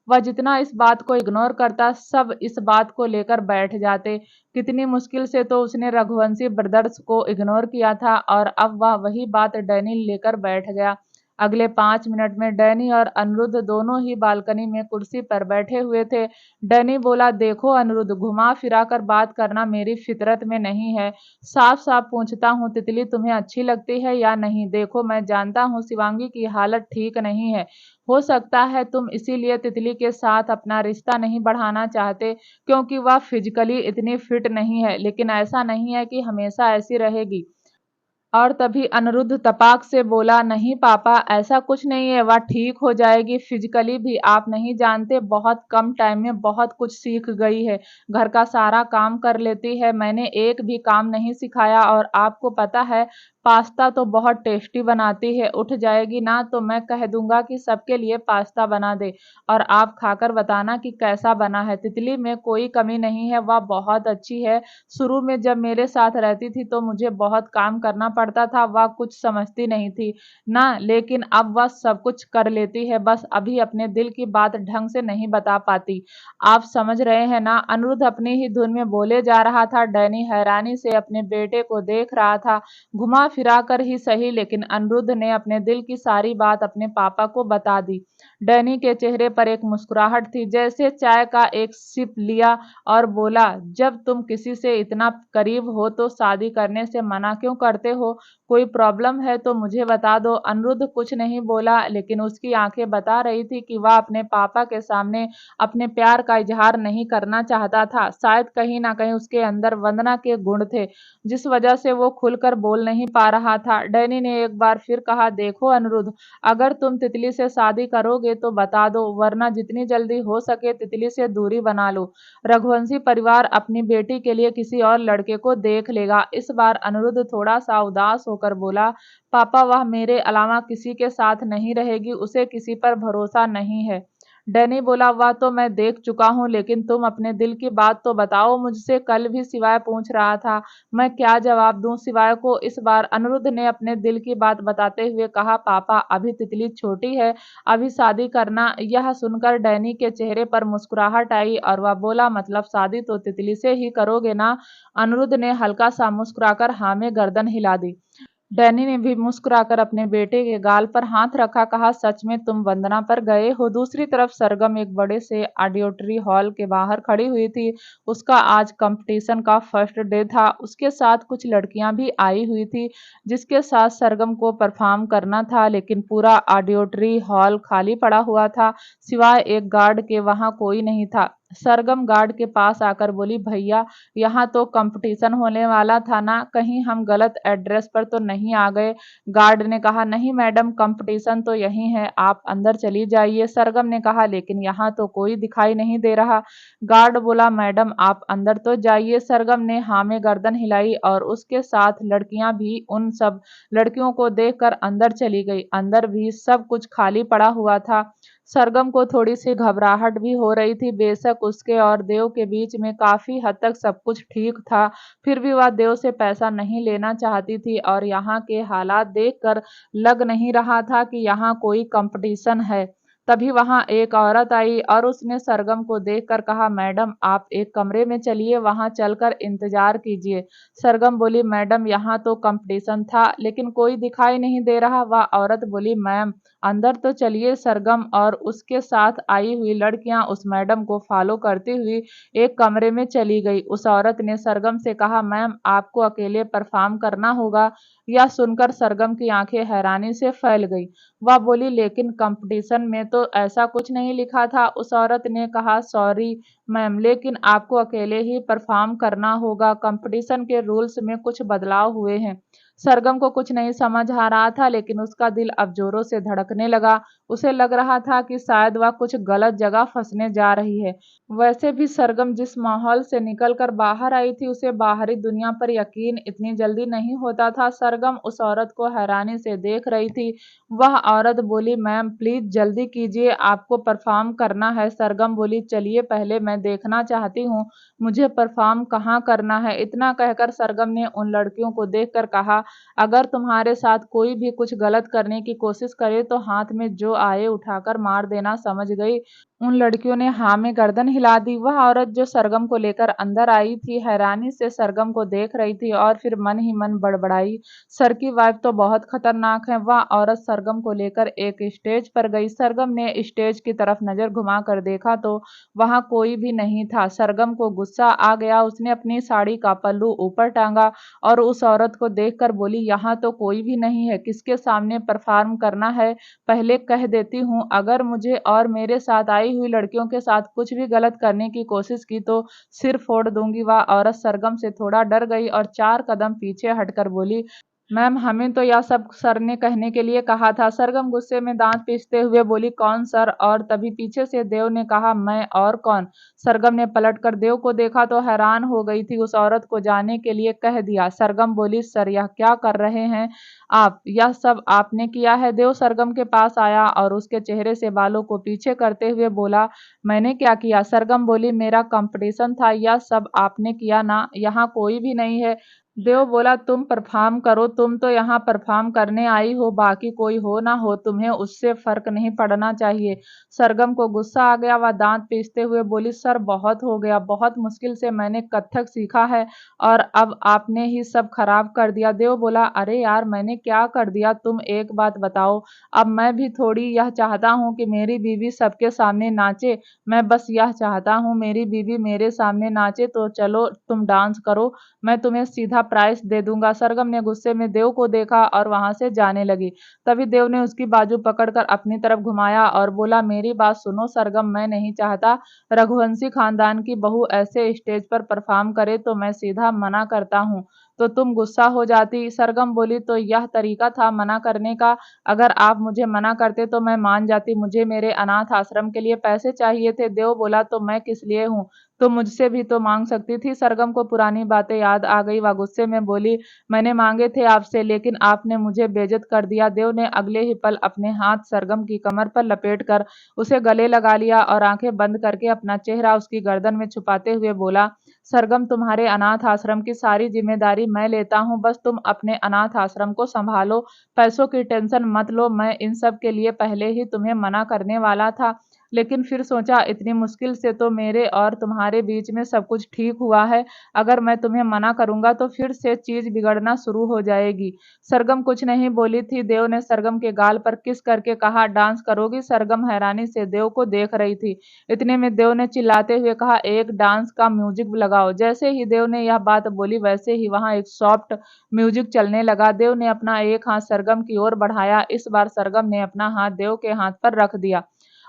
वह जितना इस बात को इग्नोर करता, सब इस बात को लेकर बैठ जाते। कितनी मुश्किल से तो उसने रघुवंशी ब्रदर्स को इग्नोर किया था और अब वह वही बात डैनी लेकर बैठ गया। अगले 5 मिनट में डैनी और अनिरुद्ध दोनों ही बालकनी में कुर्सी पर बैठे हुए थे। डैनी बोला, देखो अनिरुद्ध, घुमा फिरा कर बात करना मेरी फितरत में नहीं है। साफ साफ पूछता हूँ, तितली तुम्हें अच्छी लगती है या नहीं? देखो मैं जानता हूँ शिवांगी की हालत ठीक नहीं है। हो सकता है तुम इसीलिए तितली के साथ अपना रिश्ता नहीं बढ़ाना चाहते, क्योंकि वह फिजिकली इतनी फिट नहीं है, लेकिन ऐसा नहीं है कि हमेशा ऐसी रहेगी। और तभी अनिरुद्ध तपाक से बोला, नहीं पापा ऐसा कुछ नहीं है, वह ठीक हो जाएगी। फिजिकली भी आप नहीं जानते, बहुत कम टाइम में बहुत कुछ सीख गई है। घर का सारा काम कर लेती है, मैंने एक भी काम नहीं सिखाया। और आपको पता है, पास्ता तो बहुत टेस्टी बनाती है। उठ जाएगी ना तो मैं कह दूंगा कि सबके लिए पास्ता बना दे और आप खाकर बताना कि कैसा बना है। तितली में कोई कमी नहीं है, वह बहुत अच्छी है। शुरू में जब मेरे साथ रहती थी तो मुझे बहुत काम करना पड़ता था, वह कुछ समझती नहीं थी ना, लेकिन अब वह सब कुछ कर लेती है, बस अभी अपने दिल की बात ढंग से नहीं बता पाती। आप समझ रहे हैं ना? अनिरुद्ध अपनी ही धुन में बोले जा रहा था। डैनी हैरानी से अपने बेटे को देख रहा था। घुमा फिरा कर ही सही, लेकिन अनिरुद्ध ने अपने दिल की सारी बात अपने पापा को बता दी। डैनी के चेहरे पर एक मुस्कुराहट थी, जैसे चाय का एक सिप लिया और बोला, जब तुम किसी से इतना करीब हो तो शादी करने से मना क्यों करते हो? कोई प्रॉब्लम है तो मुझे बता दो। अनिरुद्ध कुछ नहीं बोला, लेकिन उसकी आंखें बता रही थी कि वह अपने पापा के सामने अपने प्यार का इजहार नहीं करना चाहता था। शायद कहीं ना कहीं उसके अंदर वंदना के गुण थे, जिस वजह से वो खुलकर बोल नहीं पा रहा था। डैनी ने एक बार फिर कहा, देखो अनिरुद्ध, अगर तुम तितली से शादी करोगे तो बता दो, वरना जितनी जल्दी हो सके तितली से दूरी बना लो। रघुवंशी परिवार अपनी बेटी के लिए किसी और लड़के को देख लेगा। इस बार अनिरुद्ध थोड़ा सा उदास होकर बोला, पापा वह मेरे अलावा किसी के साथ नहीं रहेगी, उसे किसी पर भरोसा नहीं है। डैनी बोला, वह तो मैं देख चुका हूँ, लेकिन तुम अपने दिल की बात तो बताओ मुझसे। कल भी सिवाय पूछ रहा था, मैं क्या जवाब दूं सिवाय को? इस बार अनिरुद्ध ने अपने दिल की बात बताते हुए कहा, पापा अभी तितली छोटी है, अभी शादी करना। यह सुनकर डैनी के चेहरे पर मुस्कुराहट आई और वह बोला, मतलब शादी तो तितली से ही करोगे ना? अनिरुद्ध ने हल्का सा मुस्कुराकर हाँ में गर्दन हिला दी। डैनी ने भी मुस्कुराकर अपने बेटे के गाल पर हाथ रखा, कहा, सच में तुम वंदना पर गए हो? दूसरी तरफ सरगम एक बड़े से ऑडिटोरी हॉल के बाहर खड़ी हुई थी। उसका आज कंपटीशन का फर्स्ट डे था। उसके साथ कुछ लड़कियां भी आई हुई थी, जिसके साथ सरगम को परफॉर्म करना था, लेकिन पूरा ऑडिटोरी हॉल खाली पड़ा हुआ था, सिवाय एक गार्ड के वहां कोई नहीं था। सरगम गार्ड के पास आकर बोली, भैया यहाँ तो कंपटीशन होने वाला था ना, कहीं हम गलत एड्रेस पर तो नहीं आ गए? गार्ड ने कहा, नहीं मैडम, कंपटीशन तो यही है, आप अंदर चली जाइए। सरगम ने कहा, लेकिन यहाँ तो कोई दिखाई नहीं दे रहा। गार्ड बोला, मैडम आप अंदर तो जाइए। सरगम ने हाँ में गर्दन हिलाई और उसके साथ लड़कियां भी उन सब लड़कियों को देखकर अंदर चली गई। अंदर भी सब कुछ खाली पड़ा हुआ था। सरगम को थोड़ी सी घबराहट भी हो रही थी। बेशक उसके और देव के बीच में काफी हद तक सब कुछ ठीक था, फिर भी वह देव से पैसा नहीं लेना चाहती थी और यहाँ के हालात देखकर लग नहीं रहा था कि यहाँ कोई कंपटीशन है। तभी वहां एक औरत आई और उसने सरगम को देखकर कहा, मैडम आप एक कमरे में चलिए, वहां चलकर इंतजार कीजिए। सरगम बोली, मैडम यहाँ तो कंपटीशन था लेकिन कोई दिखाई नहीं दे रहा। वह औरत बोली, मैम अंदर तो चलिए। सरगम और उसके साथ आई हुई लड़कियां उस मैडम को फॉलो करती हुई एक कमरे में चली गई। उस औरत ने सरगम से कहा, मैम आपको अकेले परफॉर्म करना होगा। यह सुनकर सरगम की आंखें हैरानी से फैल गई। वह बोली, लेकिन कंपटीशन में तो ऐसा कुछ नहीं लिखा था। उस औरत ने कहा, सॉरी मैम, लेकिन आपको अकेले ही परफॉर्म करना होगा। कंपटीशन के रूल्स में कुछ बदलाव हुए हैं। सरगम को कुछ नहीं समझ आ रहा था, लेकिन उसका दिल अब जोरों से धड़कने लगा। उसे लग रहा था कि शायद वह कुछ गलत जगह फंसने जा रही है। वैसे भी सरगम जिस माहौल से निकलकर बाहर आई थी, उसे बाहरी दुनिया पर यकीन इतनी जल्दी नहीं होता था। सरगम उस औरत को हैरानी से देख रही थी। वह औरत बोली, मैम प्लीज जल्दी कीजिए, आपको परफॉर्म करना है। सरगम बोली, चलिए पहले मैं देखना चाहती हूँ मुझे परफॉर्म कहाँ करना है। इतना कहकर सरगम ने उन लड़कियों को देखकर कहा, अगर तुम्हारे साथ कोई भी कुछ गलत करने की कोशिश करे तो हाथ में जो आए उठाकर मार देना, समझ गई। उन लड़कियों ने हाँ में गर्दन हिला दी। वह औरत जो सरगम को लेकर अंदर आई थी, हैरानी से सरगम को देख रही थी और फिर मन ही मन बड़बड़ाई, सर की वाइफ तो बहुत खतरनाक है। वह औरत सरगम को लेकर एक स्टेज पर गई। सरगम ने स्टेज की तरफ नजर घुमा कर देखा तो वहां कोई भी नहीं था। सरगम को गुस्सा आ गया। उसने अपनी साड़ी का पल्लू ऊपर टांगा और उस औरत को देखकर बोली, यहाँ तो कोई भी नहीं है, किसके सामने परफॉर्म करना है पहले कह देती हूँ। अगर मुझे और मेरे साथ आई हुई लड़कियों के साथ कुछ भी गलत करने की कोशिश की तो सिर फोड़ दूंगी। वह औरत सरगम से थोड़ा डर गई और 4 कदम पीछे हटकर बोली, मैम हमें तो यह सब सर ने कहने के लिए कहा था। सरगम गुस्से में दांत पीसते हुए बोली, कौन सर? और तभी पीछे से देव ने कहा, मैं और कौन? सरगम ने पलटकर देव को देखा तो हैरान हो गई थी। उस औरत को जाने के लिए कह दिया। सरगम बोली, सर यह क्या कर रहे हैं आप? यह सब आपने किया है? देव सरगम के पास आया और उसके चेहरे से बालों को पीछे करते हुए बोला, मैंने क्या किया? सरगम बोली, मेरा कंपटीशन था, यह सब आपने किया ना? यहाँ कोई भी नहीं है। देव बोला, तुम परफॉर्म करो, तुम तो यहाँ परफॉर्म करने आई हो, बाकी कोई हो ना हो तुम्हें उससे फर्क नहीं पड़ना चाहिए। सरगम को गुस्सा आ गया। वह दांत पीसते हुए बोली, सर बहुत हो गया, बहुत मुश्किल से मैंने कथक सीखा है और अब आपने ही सब खराब कर दिया। देव बोला, अरे यार मैंने क्या कर दिया, तुम एक बात बताओ। अब मैं भी थोड़ी यह चाहता हूँ कि मेरी बीवी सबके सामने नाचे। मैं बस यह चाहता हूँ मेरी बीवी मेरे सामने नाचे, तो चलो तुम डांस करो, मैं तुम्हें सीधा प्राइस दे दूंगा। सरगम ने गुस्से में देव को देखा और वहां से जाने लगी। तभी देव ने उसकी बाजू पकड़कर अपनी तरफ घुमाया और बोला, मेरी बात सुनो सरगम, मैं नहीं चाहता रघुवंशी खानदान की बहू ऐसे स्टेज पर परफॉर्म करे, तो मैं सीधा मना करता हूँ। तो तुम गुस्सा हो जाती? सरगम बोली, तो यह तरीका था मना करने का? अगर आप मुझे मना करते तो मैं मान जाती। मुझे मेरे अनाथ आश्रम के लिए पैसे चाहिए थे। देव बोला, तो मैं किस लिए हूँ, तो मुझसे भी तो मांग सकती थी। सरगम को पुरानी बातें याद आ गई। वह गुस्से में बोली, मैंने मांगे थे आपसे, लेकिन आपने मुझे बेइज्जत कर दिया। देव ने अगले ही पल अपने हाथ सरगम की कमर पर लपेटकर उसे गले लगा लिया और आंखें बंद करके अपना चेहरा उसकी गर्दन में छुपाते हुए बोला, सरगम तुम्हारे अनाथ आश्रम की सारी जिम्मेदारी मैं लेता हूँ, बस तुम अपने अनाथ आश्रम को संभालो, पैसों की टेंशन मत लो। मैं इन सब के लिए पहले ही तुम्हें मना करने वाला था, लेकिन फिर सोचा इतनी मुश्किल से तो मेरे और तुम्हारे बीच में सब कुछ ठीक हुआ है, अगर मैं तुम्हें मना करूंगा तो फिर से चीज बिगड़ना शुरू हो जाएगी। सरगम कुछ नहीं बोली थी। देव ने सरगम के गाल पर किस करके कहा, डांस करोगी? सरगम हैरानी से देव को देख रही थी। इतने में देव ने चिल्लाते हुए कहा, एक डांस का म्यूजिक लगाओ। जैसे ही देव ने यह बात बोली, वैसे ही वहां एक सॉफ्ट म्यूजिक चलने लगा। देव ने अपना एक हाथ सरगम की ओर बढ़ाया। इस बार सरगम ने अपना हाथ देव के हाथ पर रख दिया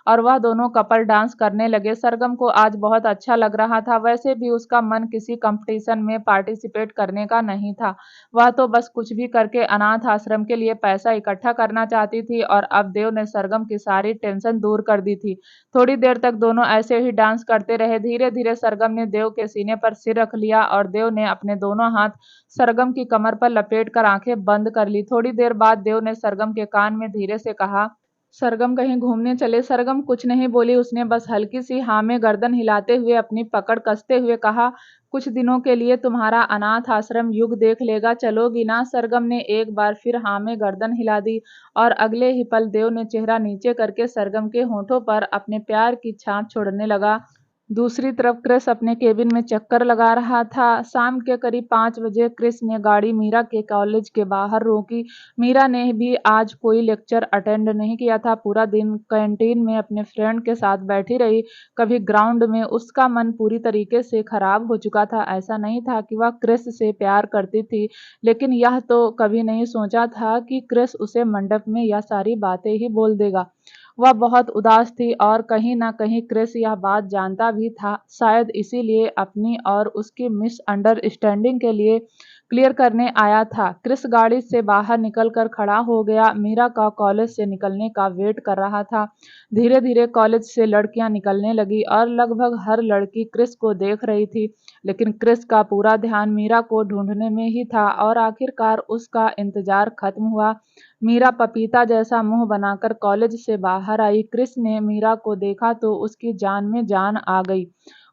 और वह दोनों कपल डांस करने लगे। सरगम को आज बहुत अच्छा लग रहा था। वैसे भी उसका मन किसी कंपटीशन में पार्टिसिपेट करने का नहीं था। वह तो बस कुछ भी करके अनाथ आश्रम के लिए पैसा इकट्ठा करना चाहती थी और अब देव ने सरगम की सारी टेंशन दूर कर दी थी। थोड़ी देर तक दोनों ऐसे ही डांस करते रहे। धीरे धीरे सरगम ने देव के सीने पर सिर रख लिया और देव ने अपने दोनों हाथ सरगम की कमर पर लपेट कर आंखें बंद कर ली। थोड़ी देर बाद देव ने सरगम के कान में धीरे से कहा, सरगम कहीं घूमने चले? सरगम कुछ नहीं बोली, उसने बस हल्की सी हाँ में गर्दन हिलाते हुए अपनी पकड़ कसते हुए कहा, कुछ दिनों के लिए तुम्हारा अनाथ आश्रम युग देख लेगा, चलोगी ना? सरगम ने एक बार फिर हाँ में गर्दन हिला दी और अगले ही पल देव ने चेहरा नीचे करके सरगम के होठों पर अपने प्यार की छाप छोड़ने लगा। दूसरी तरफ क्रिस अपने केबिन में चक्कर लगा रहा था। शाम के करीब 5 बजे क्रिस ने गाड़ी मीरा के कॉलेज के बाहर रोकी। मीरा ने भी आज कोई लेक्चर अटेंड नहीं किया था। पूरा दिन कैंटीन में अपने फ्रेंड के साथ बैठी रही। कभी ग्राउंड में उसका मन पूरी तरीके से खराब हो चुका था। ऐसा नहीं था कि वह क्रिस से प्यार करती थी, लेकिन यह तो कभी नहीं सोचा था कि क्रिस उसे मंडप में यह सारी बातें ही बोल देगा। वह बहुत उदास थी और कहीं न कहीं क्रिस यह बात जानता भी था। शायद इसीलिए अपनी और उसकी मिसअंडरस्टैंडिंग के लिए क्लियर करने आया था। क्रिस गाड़ी से बाहर निकलकर खड़ा हो गया। मीरा का कॉलेज से निकलने का वेट कर रहा था। धीरे-धीरे कॉलेज से लड़कियां निकलने लगी और लगभग हर लड़की क्रिस को देख रही थी, लेकिन क्रिस का पूरा ध्यान मीरा को ढूंढने में ही था और आखिरकार उसका इंतजार खत्म हुआ। मीरा पपीता जैसा मुंह बनाकर कॉलेज से बाहर आई। क्रिस ने मीरा को देखा तो उसकी जान में जान आ गई।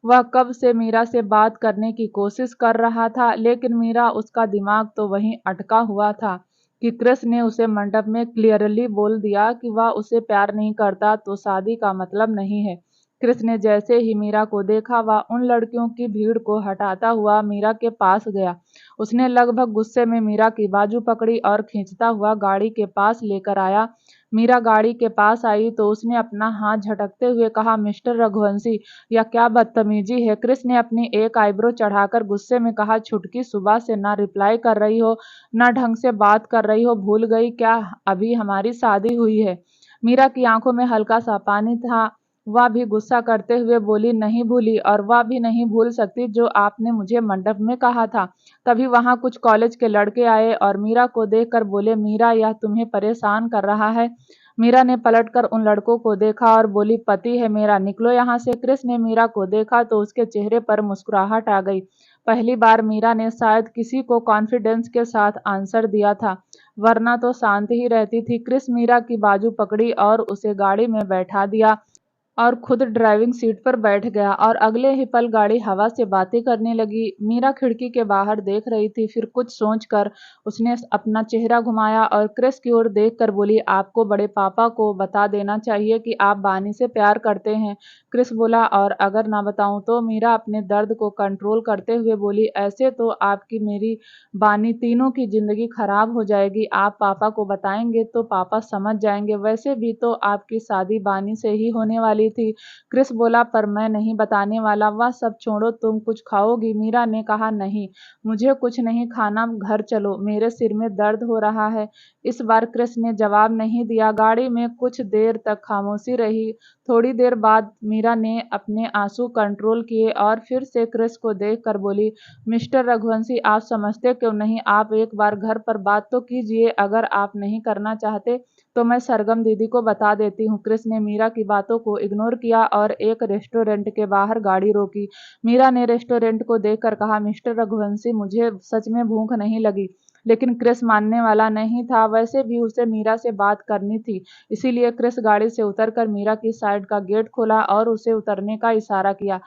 वह कब से मीरा से बात करने की कोशिश कर रहा था, लेकिन मीरा उसका दिमाग तो वहीं अटका हुआ था कि क्रिस ने उसे मंडप में क्लियरली बोल दिया कि वह उसे प्यार नहीं करता तो शादी का मतलब नहीं है। क्रिस ने जैसे ही मीरा को देखा, वह उन लड़कियों की भीड़ को हटाता हुआ मीरा के पास गया। उसने लगभग गुस्से में मीरा की बाजू पकड़ी और खींचता हुआ गाड़ी के पास लेकर आया। मीरा गाड़ी के पास आई तो उसने अपना हाथ झटकते हुए कहा, मिस्टर रघुवंशी, यह क्या बदतमीजी है? क्रिस ने अपनी एक आईब्रो चढ़ाकर गुस्से में कहा, छुटकी, सुबह से ना रिप्लाई कर रही हो, ना ढंग से बात कर रही हो, भूल गई क्या अभी हमारी शादी हुई है? मीरा की आंखों में हल्का सा पानी था। वह भी गुस्सा करते हुए बोली, नहीं भूली, और वह भी नहीं भूल सकती जो आपने मुझे मंडप में कहा था। तभी वहां कुछ कॉलेज के लड़के आए और मीरा को देखकर बोले, मीरा, यह तुम्हें परेशान कर रहा है? मीरा ने पलटकर उन लड़कों को देखा और बोली, पति है मेरा, निकलो यहाँ से। क्रिस ने मीरा को देखा तो उसके चेहरे पर मुस्कुराहट आ गई। पहली बार मीरा ने शायद किसी को कॉन्फिडेंस के साथ आंसर दिया था, वरना तो शांत ही रहती थी। क्रिस मीरा की बाजू पकड़ी और उसे गाड़ी में बैठा दिया और खुद ड्राइविंग सीट पर बैठ गया और अगले ही पल गाड़ी हवा से बातें करने लगी। मीरा खिड़की के बाहर देख रही थी, फिर कुछ सोचकर उसने अपना चेहरा घुमाया और क्रिस की ओर देखकर बोली, आपको बड़े पापा को बता देना चाहिए कि आप बानी से प्यार करते हैं। क्रिस बोला, और अगर ना बताऊं तो? मीरा अपने दर्द को कंट्रोल करते हुए बोली, ऐसे तो आपकी, मेरी, बानी, तीनों की जिंदगी खराब हो जाएगी। आप पापा को बताएंगे तो पापा समझ जाएंगे। वैसे भी तो आपकी शादी बानी से ही होने वाली थी। क्रिस बोला, पर मैं नहीं बताने वाला। वह सब छोड़ो, तुम कुछ खाओगी? मीरा ने कहा, नहीं, मुझे कुछ नहीं खाना, घर चलो, मेरे सिर में दर्द हो रहा है। इस बार क्रिस ने जवाब नहीं दिया। गाड़ी में कुछ देर तक खामोशी रही। थोड़ी देर बाद मीरा ने अपने आंसू कंट्रोल किए और फिर से क्रिस को देखकर बोली, मिस्टर रघुवंशी, आप समझते क्यों नहीं? आप एक बार घर पर बात तो कीजिए। अगर आप नहीं करना चाहते तो मैं सरगम दीदी को बता देती हूँ। क्रिस ने मीरा की बातों को इग्नोर किया और एक रेस्टोरेंट के बाहर गाड़ी रोकी। मीरा ने रेस्टोरेंट को देखकर कहा, मिस्टर रघुवंशी, मुझे सच में भूख नहीं लगी। लेकिन क्रिस मानने वाला नहीं था। वैसे भी उसे मीरा से बात करनी थी, इसीलिए क्रिस गाड़ी से उतरकर मीरा की साइड का गेट खोला और उसे उतरने का इशारा किया।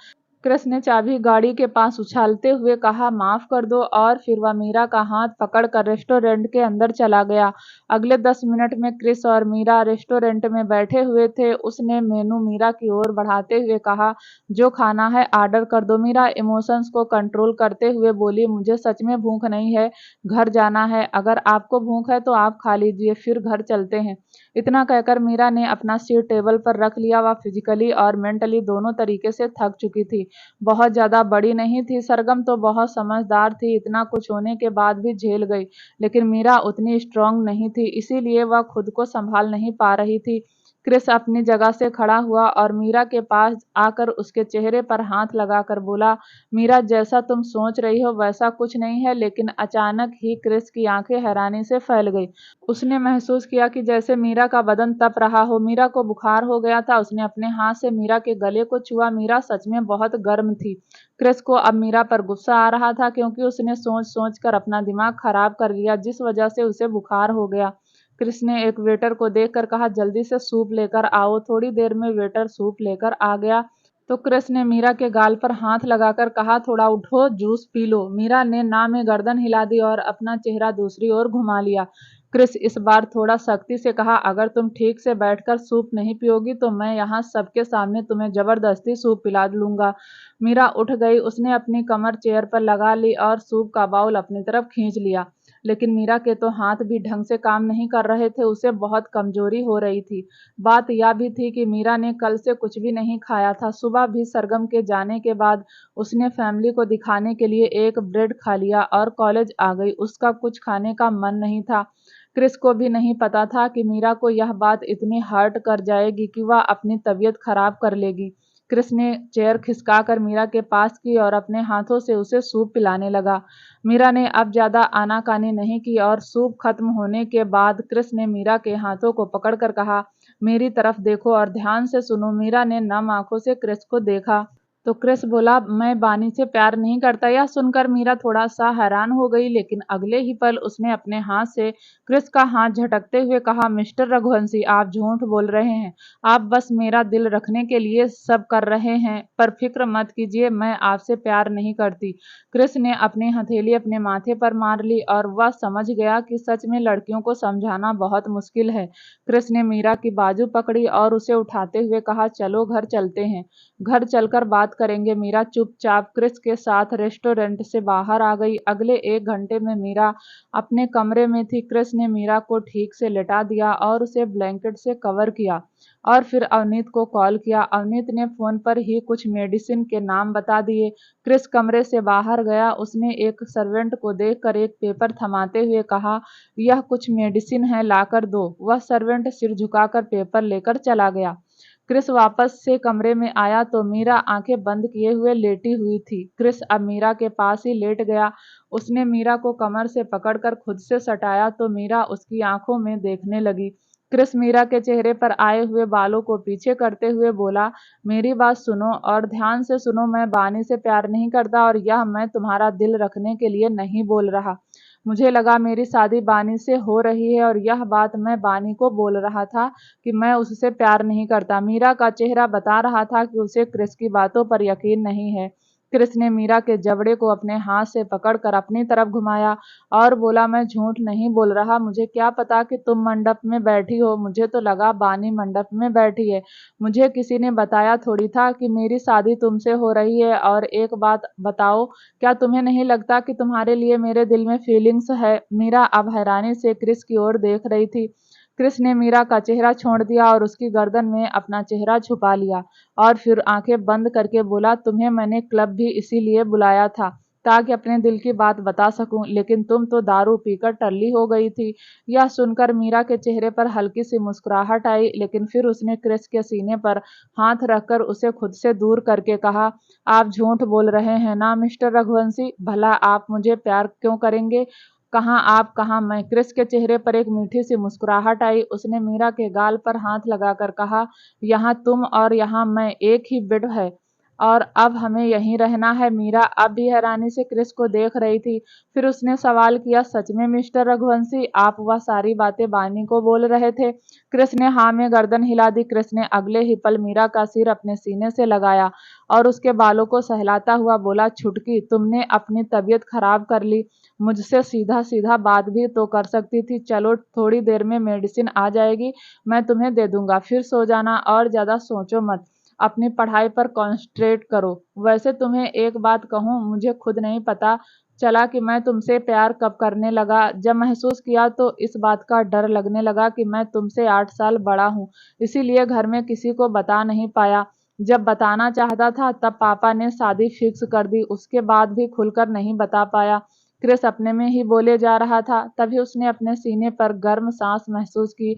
क्रिस ने चाबी गाड़ी के पास उछालते हुए कहा, माफ कर दो, और फिर वह मीरा का हाथ पकड़कर रेस्टोरेंट के अंदर चला गया। अगले 10 मिनट में क्रिस और मीरा रेस्टोरेंट में बैठे हुए थे। उसने मेनू मीरा की ओर बढ़ाते हुए कहा, जो खाना है ऑर्डर कर दो। मीरा इमोशंस को कंट्रोल करते हुए बोली, मुझे सच में भूख नहीं है, घर जाना है। अगर आपको भूख है तो आप खा लीजिए, फिर घर चलते हैं। इतना कहकर मीरा ने अपना सीट टेबल पर रख लिया। वह फिजिकली और मेंटली दोनों तरीके से थक चुकी थी। बहुत ज्यादा बड़ी नहीं थी। सरगम तो बहुत समझदार थी, इतना कुछ होने के बाद भी झेल गई, लेकिन मीरा उतनी स्ट्रांग नहीं थी, इसीलिए वह खुद को संभाल नहीं पा रही थी। क्रिस अपनी जगह से खड़ा हुआ और मीरा के पास आकर उसके चेहरे पर हाथ लगाकर बोला, मीरा, जैसा तुम सोच रही हो वैसा कुछ नहीं है। लेकिन अचानक ही क्रिस की आंखें हैरानी से फैल गई। उसने महसूस किया कि जैसे मीरा का बदन तप रहा हो। मीरा को बुखार हो गया था। उसने अपने हाथ से मीरा के गले को छुआ। मीरा सच में बहुत गर्म थी। क्रिस को अब मीरा पर गुस्सा आ रहा था, क्योंकि उसने सोच सोच कर अपना दिमाग खराब कर लिया, जिस वजह से उसे बुखार हो गया। क्रिस ने एक वेटर को देखकर कहा, जल्दी से सूप लेकर आओ। थोड़ी देर में वेटर सूप लेकर आ गया तो क्रिस ने मीरा के गाल पर हाथ लगाकर कहा, थोड़ा उठो, जूस पी लो। मीरा ने ना में गर्दन हिला दी और अपना चेहरा दूसरी ओर घुमा लिया। क्रिस इस बार थोड़ा सख्ती से कहा, अगर तुम ठीक से बैठकर सूप नहीं पियोगी तो मैं यहाँ सबके सामने तुम्हें जबरदस्ती सूप पिला लूंगा। मीरा उठ गई। उसने अपनी कमर चेयर पर लगा ली और सूप का बाउल अपनी तरफ खींच लिया। लेकिन मीरा के तो हाथ भी ढंग से काम नहीं कर रहे थे। उसे बहुत कमजोरी हो रही थी। बात यह भी थी कि मीरा ने कल से कुछ भी नहीं खाया था। सुबह भी सरगम के जाने के बाद उसने फैमिली को दिखाने के लिए एक ब्रेड खा लिया और कॉलेज आ गई। उसका कुछ खाने का मन नहीं था। क्रिस को भी नहीं पता था कि मीरा को यह बात इतनी हर्ट कर जाएगी कि वह अपनी तबीयत खराब कर लेगी। क्रिस ने चेयर खिसकाकर मीरा के पास की और अपने हाथों से उसे सूप पिलाने लगा। मीरा ने अब ज्यादा आनाकानी नहीं की और सूप खत्म होने के बाद क्रिस ने मीरा के हाथों को पकड़कर कहा, मेरी तरफ देखो और ध्यान से सुनो। मीरा ने नम आंखों से क्रिस को देखा तो क्रिस बोला, मैं बानी से प्यार नहीं करता। यह सुनकर मीरा थोड़ा सा हैरान हो गई, लेकिन अगले ही पल उसने अपने हाथ से क्रिस का हाथ झटकते हुए कहा, मिस्टर रघुवंशी, आप झूठ बोल रहे हैं। आप बस मेरा दिल रखने के लिए सब कर रहे हैं, पर फिक्र मत कीजिए, मैं आपसे प्यार नहीं करती। क्रिस ने अपनी हथेली अपने माथे पर मार ली और वह समझ गया कि सच में लड़कियों को समझाना बहुत मुश्किल है। क्रिस ने मीरा की बाजू पकड़ी और उसे उठाते हुए कहा, चलो घर चलते हैं, घर चलकर बात करेंगे। मीरा चुपचाप क्रिस के साथ रेस्टोरेंट से बाहर आ गई। अगले 1 घंटे में मीरा अपने कमरे में थी। क्रिस ने मीरा को ठीक से लेटा दिया और उसे ब्लैंकेट से कवर किया और फिर अवनीत को कॉल किया। अवनीत ने फोन पर ही कुछ मेडिसिन के नाम बता दिए। क्रिस कमरे से बाहर गया। उसने एक सर्वेंट को देखकर एक पेपर थमाते हुए कहा, यह कुछ मेडिसिन है, लाकर दो। वह सर्वेंट सिर झुकाकर पेपर लेकर चला गया। क्रिस वापस से कमरे में आया तो मीरा आंखें बंद किए हुए लेटी हुई थी। क्रिस अब मीरा के पास ही लेट गया। उसने मीरा को कमर से पकड़कर खुद से सटाया तो मीरा उसकी आंखों में देखने लगी। क्रिस मीरा के चेहरे पर आए हुए बालों को पीछे करते हुए बोला, मेरी बात सुनो और ध्यान से सुनो। मैं बानी से प्यार नहीं करता और यह मैं तुम्हारा दिल रखने के लिए नहीं बोल रहा। मुझे लगा मेरी शादी बानी से हो रही है और यह बात मैं बानी को बोल रहा था कि मैं उससे प्यार नहीं करता। मीरा का चेहरा बता रहा था कि उसे क्रिस की बातों पर यकीन नहीं है। क्रिस ने मीरा के जबड़े को अपने हाथ से पकड़कर अपनी तरफ घुमाया और बोला, मैं झूठ नहीं बोल रहा। मुझे क्या पता कि तुम मंडप में बैठी हो। मुझे तो लगा बानी मंडप में बैठी है। मुझे किसी ने बताया थोड़ी था कि मेरी शादी तुमसे हो रही है। और एक बात बताओ, क्या तुम्हें नहीं लगता कि तुम्हारे लिए मेरे दिल में फीलिंग्स है? मीरा अब हैरानी से क्रिस की ओर देख रही थी। क्रिस ने मीरा का चेहरा छोड़ दिया और उसकी गर्दन में अपना चेहरा छुपा लिया और फिर आंखें बंद करके बोला, तुम्हें मैंने क्लब भी इसीलिए बुलाया था ताकि अपने दिल की बात बता सकूं, लेकिन तुम तो दारू पीकर टल्ली हो गई थी। यह सुनकर मीरा के चेहरे पर हल्की सी मुस्कुराहट आई, लेकिन फिर उसने क्रिस के सीने पर हाथ रखकर उसे खुद से दूर करके कहा, आप झूठ बोल रहे हैं ना मिस्टर रघुवंशी? भला आप मुझे प्यार क्यों करेंगे? कहाँ आप, कहाँ मैं? क्रिस के चेहरे पर एक मीठी सी मुस्कुराहट आई। उसने मीरा के गाल पर हाथ लगाकर कहा, यहाँ तुम और यहाँ मैं, एक ही बेड है और अब हमें यहीं रहना है। मीरा अब भी हैरानी से क्रिस को देख रही थी। फिर उसने सवाल किया, सच में मिस्टर रघुवंशी आप वह सारी बातें बानी को बोल रहे थे? क्रिस ने हाँ में गर्दन हिला दी। क्रिस ने अगले ही पल मीरा का सिर अपने सीने से लगाया और उसके बालों को सहलाता हुआ बोला, छुटकी, तुमने अपनी तबीयत खराब कर ली। मुझसे सीधा सीधा बात भी तो कर सकती थी। चलो थोड़ी देर में मेडिसिन आ जाएगी, मैं तुम्हें दे दूंगा, फिर सो जाना और ज्यादा सोचो मत, अपनी पढ़ाई पर कॉन्सेंट्रेट करो। वैसे तुम्हें एक बात कहूँ, मुझे खुद नहीं पता चला कि मैं तुमसे प्यार कब करने लगा। जब महसूस किया तो इस बात का डर लगने लगा कि मैं तुमसे 8 साल बड़ा हूँ, इसीलिए घर में किसी को बता नहीं पाया। जब बताना चाहता था तब पापा ने शादी फिक्स कर दी, उसके बाद भी खुलकर नहीं बता पाया। क्रिस अपने में ही बोले जा रहा था, तभी उसने अपने सीने पर गर्म सांस महसूस की।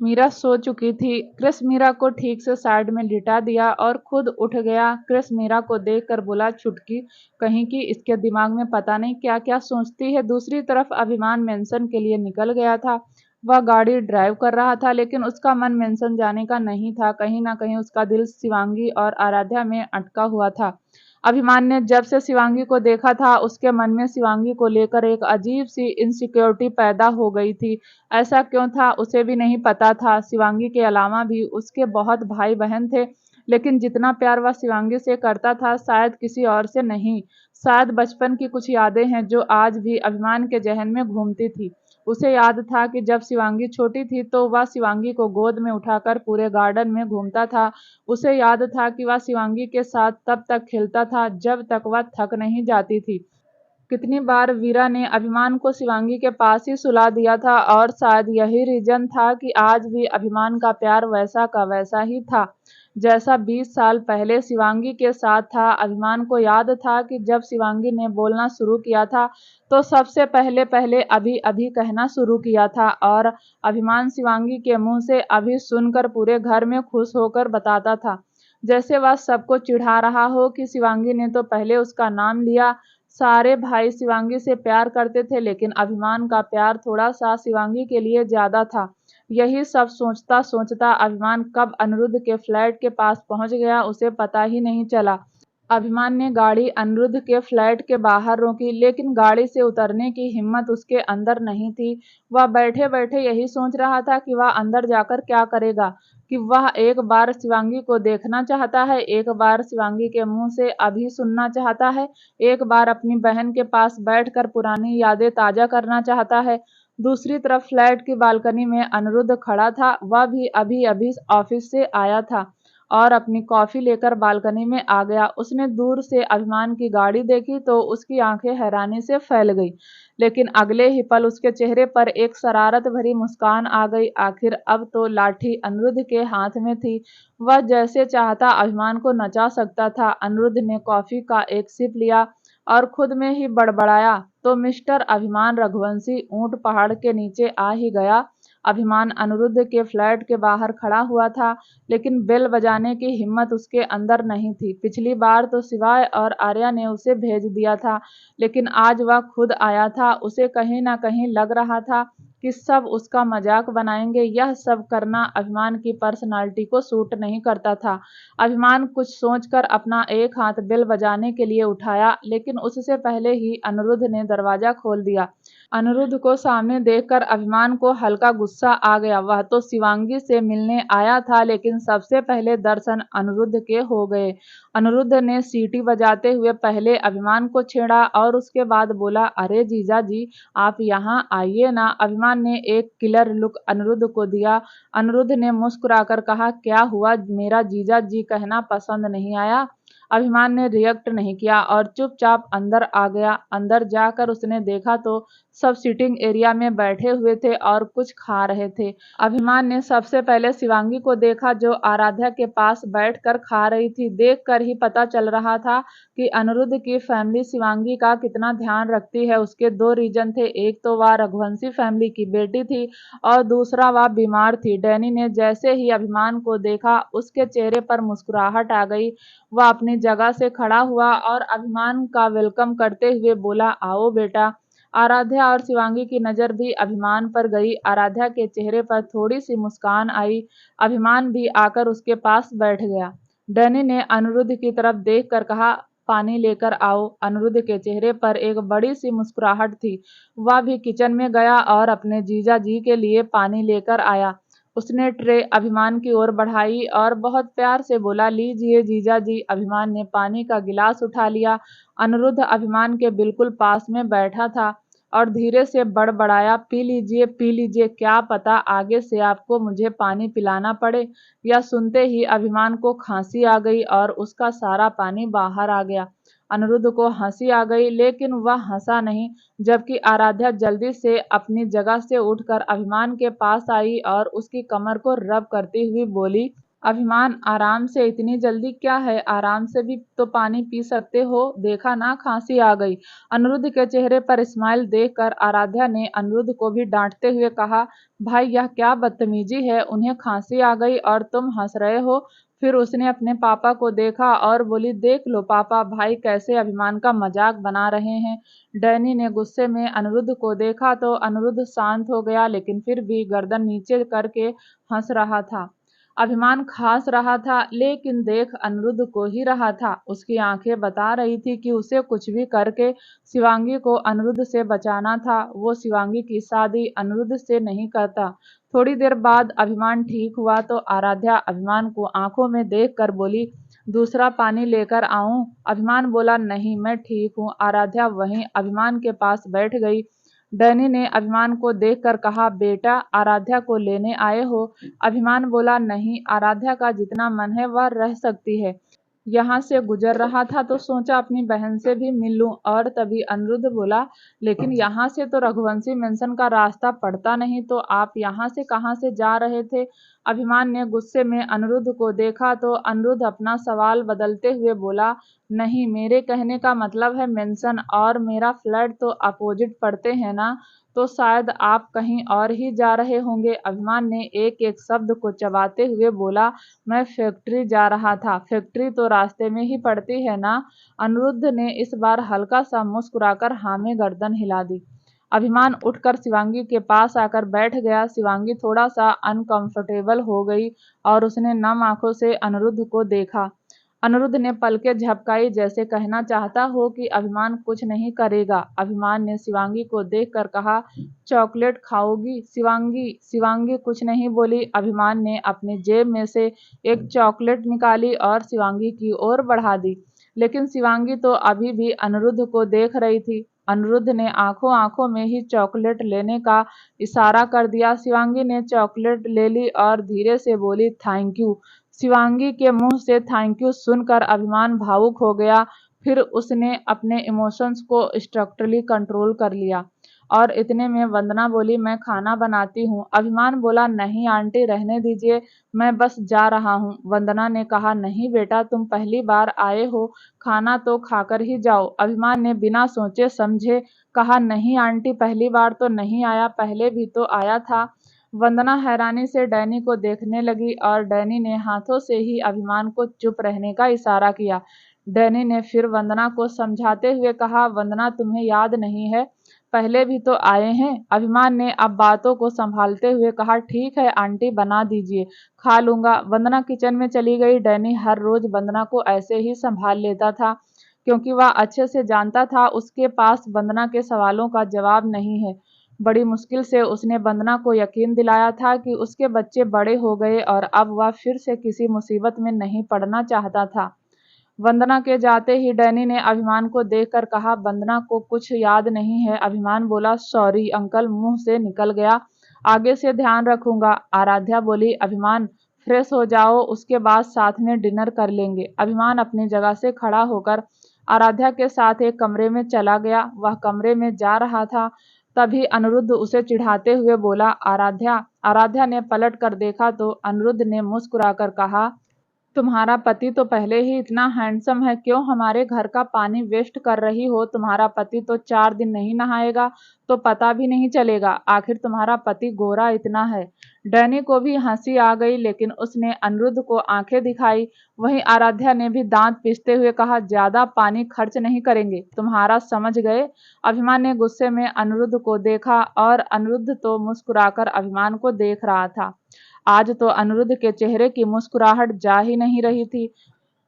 मीरा सो चुकी थी। क्रिस मीरा को ठीक से साइड में लिटा दिया और खुद उठ गया। क्रिस मीरा को देखकर बोला, छुटकी कहीं की, इसके दिमाग में पता नहीं क्या क्या सोचती है। दूसरी तरफ अभिमान मेंशन के लिए निकल गया था। वह गाड़ी ड्राइव कर रहा था, लेकिन उसका मन मेंशन जाने का नहीं था। कहीं ना कहीं उसका दिल शिवांगी और आराध्या में अटका हुआ था। अभिमान ने जब से शिवांगी को देखा था उसके मन में शिवांगी को लेकर एक अजीब सी इनसिक्योरिटी पैदा हो गई थी। ऐसा क्यों था उसे भी नहीं पता था। शिवांगी के अलावा भी उसके बहुत भाई बहन थे, लेकिन जितना प्यार वह शिवांगी से करता था शायद किसी और से नहीं। शायद बचपन की कुछ यादें हैं जो आज भी अभिमान के जहन में घूमती थी। उसे याद था कि जब शिवांगी छोटी थी तो वह शिवांगी को गोद में उठाकर पूरे गार्डन में घूमता था। उसे याद था कि वह शिवांगी के साथ तब तक खेलता था जब तक वह थक नहीं जाती थी। कितनी बार वीरा ने अभिमान को शिवांगी के पास ही सुला दिया था और शायद यही रीजन था कि आज भी अभिमान का प्यार वैसा का वैसा ही था जैसा 20 साल पहले शिवांगी के साथ था। अभिमान को याद था कि जब शिवांगी ने बोलना शुरू किया था तो सबसे पहले पहले अभी अभी कहना शुरू किया था, और अभिमान शिवांगी के मुंह से अभी सुनकर पूरे घर में खुश होकर बताता था, जैसे वह सबको चिढ़ा रहा हो कि शिवांगी ने तो पहले उसका नाम लिया। सारे भाई शिवांगी से प्यार करते थे, लेकिन अभिमान का प्यार थोड़ा सा शिवांगी के लिए ज्यादा था। यही सब सोचता सोचता अभिमान कब अनिरुद्ध के फ्लैट के पास पहुंच गया उसे पता ही नहीं चला। अभिमान ने गाड़ी अनिरुद्ध के फ्लैट के बाहर रोकी, लेकिन गाड़ी से उतरने की हिम्मत उसके अंदर नहीं थी। वह बैठे बैठे यही सोच रहा था कि वह अंदर जाकर क्या करेगा, कि वह एक बार शिवांगी को देखना चाहता है, एक बार शिवांगी के मुंह से अभी सुनना चाहता है, एक बार अपनी बहन के पास बैठकर पुरानी यादें ताजा करना चाहता है। दूसरी तरफ फ्लैट की बालकनी में अनिरुद्ध खड़ा था। वह भी अभी अभी ऑफिस से आया था और अपनी कॉफी लेकर बालकनी में आ गया। उसने दूर से अभिमान की गाड़ी देखी तो उसकी आंखें हैरानी से फैल गई, लेकिन अगले ही पल उसके चेहरे पर एक शरारत भरी मुस्कान आ गई। आखिर अब तो लाठी अनिरुद्ध के हाथ में थी। वह जैसे चाहता अभिमान को नचा सकता था। अनिरुद्ध ने कॉफी का एक सिप लिया और खुद में ही बड़बड़ाया, तो मिस्टर अभिमान रघुवंशी ऊंट पहाड़ के नीचे आ ही गया। अभिमान अनिरुद्ध के फ्लैट के बाहर खड़ा हुआ था, लेकिन बेल बजाने की हिम्मत उसके अंदर नहीं थी। पिछली बार तो शिवाय और आर्या ने उसे भेज दिया था, लेकिन आज वह खुद आया था। उसे कहीं ना कहीं लग रहा था कि सब उसका मजाक बनाएंगे। यह सब करना अभिमान की पर्सनालिटी को सूट नहीं करता था। अभिमान कुछ सोचकर अपना एक हाथ बेल बजाने के लिए उठाया, लेकिन उससे पहले ही अनिरुद्ध ने दरवाजा खोल दिया। अनिरुद्ध को सामने देखकर अभिमान को हल्का गुस्सा आ गया। वह तो शिवांगी से मिलने आया था, लेकिन सबसे पहले दर्शन अनिरुद्ध के हो गए। अनिरुद्ध ने सीटी बजाते हुए पहले अभिमान को छेड़ा और उसके बाद बोला, अरे जीजा जी, आप यहाँ आइए ना। अभिमान ने एक किलर लुक अनिरुद्ध को दिया। अनिरुद्ध ने मुस्कुराकर कहा, क्या हुआ, मेरा जीजा जी कहना पसंद नहीं आया? अभिमान ने रिएक्ट नहीं किया और चुपचाप अंदर आ गया। अंदर जाकर उसने देखा तो सब सिटिंग एरिया में बैठे हुए थे और कुछ खा रहे थे। अभिमान ने सबसे पहले शिवांगी को देखा, जो आराध्या के पास बैठकर खा रही थी। देखकर ही पता चल रहा था कि अनिरुद्ध की फैमिली शिवांगी का कितना ध्यान रखती है। उसके दो रीजन थे, एक तो वह रघुवंशी फैमिली की बेटी थी और दूसरा वह बीमार थी। डैनी ने जैसे ही अभिमान को देखा उसके चेहरे पर मुस्कुराहट आ गई। वह अपनी जगह से खड़ा हुआ और अभिमान का वेलकम करते हुए बोला, आओ बेटा। आराध्या और शिवांगी की नजर भी अभिमान पर गई। आराध्या के चेहरे पर थोड़ी सी मुस्कान आई। अभिमान भी आकर उसके पास बैठ गया। डैनी ने अनिरुद्ध की तरफ देखकर कहा, पानी लेकर आओ। अनिरुद्ध के चेहरे पर एक बड़ी सी मुस्कुराहट थी। वह भी किचन में गया और अपने जीजा जी के लिए पानी लेकर आया। उसने ट्रे अभिमान की ओर बढ़ाई और बहुत प्यार से बोला, लीजिए जीजा जी। अभिमान ने पानी का गिलास उठा लिया। अनिरुद्ध अभिमान के बिल्कुल पास में बैठा था और धीरे से बड़बड़ाया, पी लीजिए, क्या पता आगे से आपको मुझे पानी पिलाना पड़े। यह सुनते ही अभिमान को खांसी आ गई और उसका सारा पानी बाहर आ गया। अनिरुद्ध को हंसी आ गई, लेकिन वह हंसा नहीं। जबकि आराध्या जल्दी से अपनी जगह से उठकर अभिमान के पास आई और उसकी कमर को रब करती हुई बोली, अभिमान, आराम से, इतनी जल्दी क्या है, आराम से भी तो पानी पी सकते हो, देखा ना खांसी आ गई। अनिरुद्ध के चेहरे पर स्माइल देखकर आराध्या ने अनिरुद्ध को भी डांटते हुए कहा, भाई यह क्या बदतमीजी है, उन्हें खांसी आ गई और तुम हंस रहे हो। फिर उसने अपने पापा को देखा और बोली, देख लो पापा, भाई कैसे अभिमान का मजाक बना रहे हैं। डैनी ने गुस्से में अनिरुद्ध को देखा तो अनिरुद्ध शांत हो गया, लेकिन फिर भी गर्दन नीचे करके हंस रहा था। अभिमान खांस रहा था, लेकिन देख अनिरुद्ध को ही रहा था। उसकी आंखें बता रही थी कि उसे कुछ भी करके शिवांगी को अनिरुद्ध से बचाना था। वो शिवांगी की शादी अनिरुद्ध से नहीं करता। थोड़ी देर बाद अभिमान ठीक हुआ तो आराध्या अभिमान को आंखों में देख कर बोली, दूसरा पानी लेकर आऊं? अभिमान बोला, नहीं मैं ठीक हूँ। आराध्या वहीं अभिमान के पास बैठ गई। डैनी ने अभिमान को देखकर कहा, बेटा आराध्या को लेने आए हो? अभिमान बोला, नहीं, आराध्या का जितना मन है वह रह सकती है। यहाँ से गुजर रहा था तो सोचा अपनी बहन से भी मिल लूं। और तभी अनिरुद्ध बोला, लेकिन यहाँ से तो रघुवंशी मेंशन का रास्ता पड़ता नहीं, तो आप यहाँ से कहाँ से जा रहे थे? अभिमान ने गुस्से में अनिरुद्ध को देखा तो अनिरुद्ध अपना सवाल बदलते हुए बोला, नहीं, मेरे कहने का मतलब है मेंशन और मेरा फ्लैट तो अपोजिट पड़ते हैं ना, तो शायद आप कहीं और ही जा रहे होंगे। अभिमान ने एक एक शब्द को चबाते हुए बोला, मैं फैक्ट्री जा रहा था। फैक्ट्री तो रास्ते में ही पड़ती है ना? अनिरुद्ध ने इस बार हल्का सा मुस्कुराकर हाँ में गर्दन हिला दी। अभिमान उठकर शिवांगी के पास आकर बैठ गया। शिवांगी थोड़ा सा अनकंफर्टेबल हो गई और उसने नम आंखों से अनिरुद्ध को देखा। अनिरुद्ध ने पलकें झपकाई, जैसे कहना चाहता हो कि अभिमान कुछ नहीं करेगा। अभिमान ने शिवांगी को देखकर कहा, चॉकलेट खाओगी? शिवांगी शिवांगी कुछ नहीं बोली। अभिमान ने अपनी जेब में से एक चॉकलेट निकाली और शिवांगी की ओर बढ़ा दी, लेकिन शिवांगी तो अभी भी अनिरुद्ध को देख रही थी। अनिरुद्ध ने आंखों आंखों में ही चॉकलेट लेने का इशारा कर दिया। शिवांगी ने चॉकलेट ले ली और धीरे से बोली, थैंक यू। शिवांगी के मुंह से थैंक यू सुनकर अभिमान भावुक हो गया। फिर उसने अपने इमोशंस को स्ट्रक्चरली कंट्रोल कर लिया और इतने में वंदना बोली, मैं खाना बनाती हूँ। अभिमान बोला, नहीं आंटी, रहने दीजिए, मैं बस जा रहा हूँ। वंदना ने कहा, नहीं बेटा, तुम पहली बार आए हो, खाना तो खाकर ही जाओ। अभिमान ने बिना सोचे समझे कहा, नहीं आंटी, पहली बार तो नहीं आया, पहले भी तो आया था। वंदना हैरानी से डैनी को देखने लगी और डैनी ने हाथों से ही अभिमान को चुप रहने का इशारा किया। डैनी ने फिर वंदना को समझाते हुए कहा, वंदना, तुम्हें याद नहीं है, पहले भी तो आए हैं। अभिमान ने अब बातों को संभालते हुए कहा, ठीक है आंटी, बना दीजिए, खा लूंगा। वंदना किचन में चली गई। डैनी हर रोज वंदना को ऐसे ही संभाल लेता था, क्योंकि वह अच्छे से जानता था उसके पास वंदना के सवालों का जवाब नहीं है। बड़ी मुश्किल से उसने वंदना को यकीन दिलाया था कि उसके बच्चे बड़े हो गए और अब वह फिर से किसी मुसीबत में नहीं पड़ना चाहता था। वंदना के जाते ही डैनी ने अभिमान को देखकर कहा, वंदना को कुछ याद नहीं है? अभिमान बोला, सॉरी अंकल, मुंह से निकल गया, आगे से ध्यान रखूंगा। आराध्या बोली, अभिमान फ्रेश हो जाओ, उसके बाद साथ में डिनर कर लेंगे। अभिमान अपनी जगह से खड़ा होकर आराध्या के साथ एक कमरे में चला गया। वह कमरे में जा रहा था, तभी अनिरुद्ध उसे चिढ़ाते हुए बोला, आराध्या। आराध्या ने पलट कर देखा तो अनिरुद्ध ने मुस्कुराकर कहा, तुम्हारा पति तो पहले ही इतना हैंडसम है, क्यों हमारे घर का पानी वेस्ट कर रही हो? तुम्हारा पति तो 4 दिन नहीं नहाएगा तो पता भी नहीं चलेगा। आखिर तुम्हारा पति गोरा इतना है। डैनी को भी हंसी आ गई, लेकिन उसने अनिरुद्ध को आंखें दिखाई। वहीं आराध्या ने भी दांत पीसते हुए कहा, ज्यादा पानी खर्च नहीं करेंगे, तुम्हारा समझ गए? अभिमान ने गुस्से में अनिरुद्ध को देखा और अनिरुद्ध तो मुस्कुराकर अभिमान को देख रहा था। आज तो अनिरुद्ध के चेहरे की मुस्कुराहट जा ही नहीं रही थी।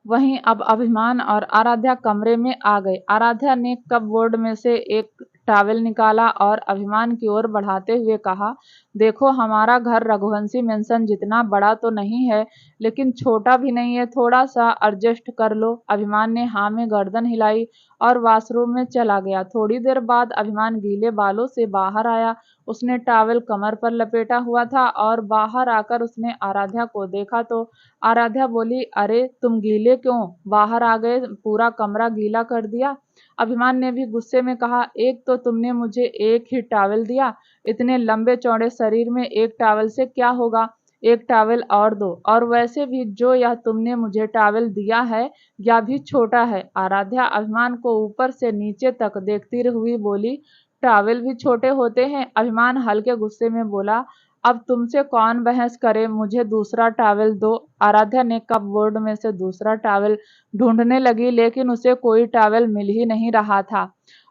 वहीं अब अभिमान और आराध्या कमरे में आ गए। आराध्या ने कपबोर्ड में से एक टॉवेल निकाला और अभिमान की ओर बढ़ाते हुए कहा, देखो, हमारा घर रघुवंशी मेंशन जितना बड़ा तो नहीं है, लेकिन छोटा भी नहीं है, थोड़ा सा एडजस्ट कर लो। अभिमान ने हाँ में गर्दन हिलाई और वॉशरूम में चला गया। थोड़ी देर बाद अभिमान गीले बालों से बाहर आया। उसने टॉवेल कमर पर लपेटा हुआ था और बाहर आकर उसने आराध्या को देखा तो आराध्या बोली, अरे तुम गीले क्यों बाहर आ गए, पूरा कमरा गीला कर दिया। अभिमान ने भी गुस्से में कहा, एक तो तुमने मुझे एक ही टॉवेल दिया, इतने लंबे चौड़े शरीर में एक टॉवेल से क्या होगा, एक टॉवेल और दो, और वैसे भी जो यह तुमने मुझे टॉवेल दिया है यह भी छोटा है। आराध्या अभिमान को ऊपर से नीचे तक देखती हुई बोली, टॉवेल भी छोटे होते हैं? अभिमान हल्के गुस्से में बोला, अब तुमसे कौन बहस करे, मुझे दूसरा टॉवेल दो। आराध्या ने कपबोर्ड में से दूसरा टॉवेल ढूंढने लगी, लेकिन उसे कोई टॉवेल मिल ही नहीं रहा था।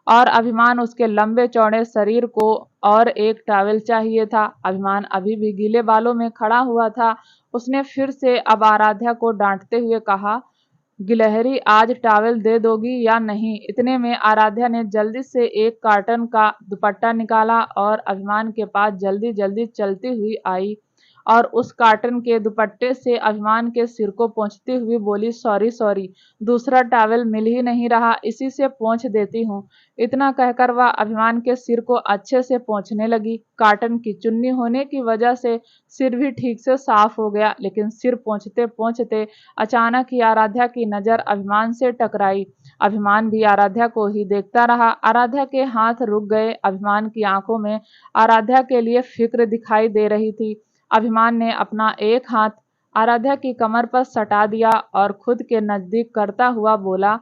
और अभिमान उसके लंबे चौड़े शरीर को और एक टॉवेल चाहिए था। अभिमान अभी भी गीले बालों में खड़ा हुआ था। उसने फिर से अब आराध्या को डांटते हुए कहा, गिलहरी, आज टॉवेल दे दोगी या नहीं? इतने में आराध्या ने जल्दी से एक कॉटन का दुपट्टा निकाला और अभिमान के पास जल्दी जल्दी चलती हुई आई और उस कॉटन के दुपट्टे से अभिमान के सिर को पोंछती हुई बोली, सॉरी सॉरी, दूसरा टॉवेल मिल ही नहीं रहा, इसी से पोंछ देती हूँ। इतना कहकर वह अभिमान के सिर को अच्छे से पोंछने लगी। कॉटन की चुन्नी होने की वजह से सिर भी ठीक से साफ हो गया, लेकिन सिर पोंछते पोंछते अचानक ही आराध्या की नजर अभिमान से टकराई। अभिमान भी आराध्या को ही देखता रहा। आराध्या के हाथ रुक गए। अभिमान की आंखों में आराध्या के लिए फिक्र दिखाई दे रही थी। अभिमान ने अपना एक हाथ आराध्या की कमर पर सटा दिया और खुद के नजदीक करता हुआ बोला,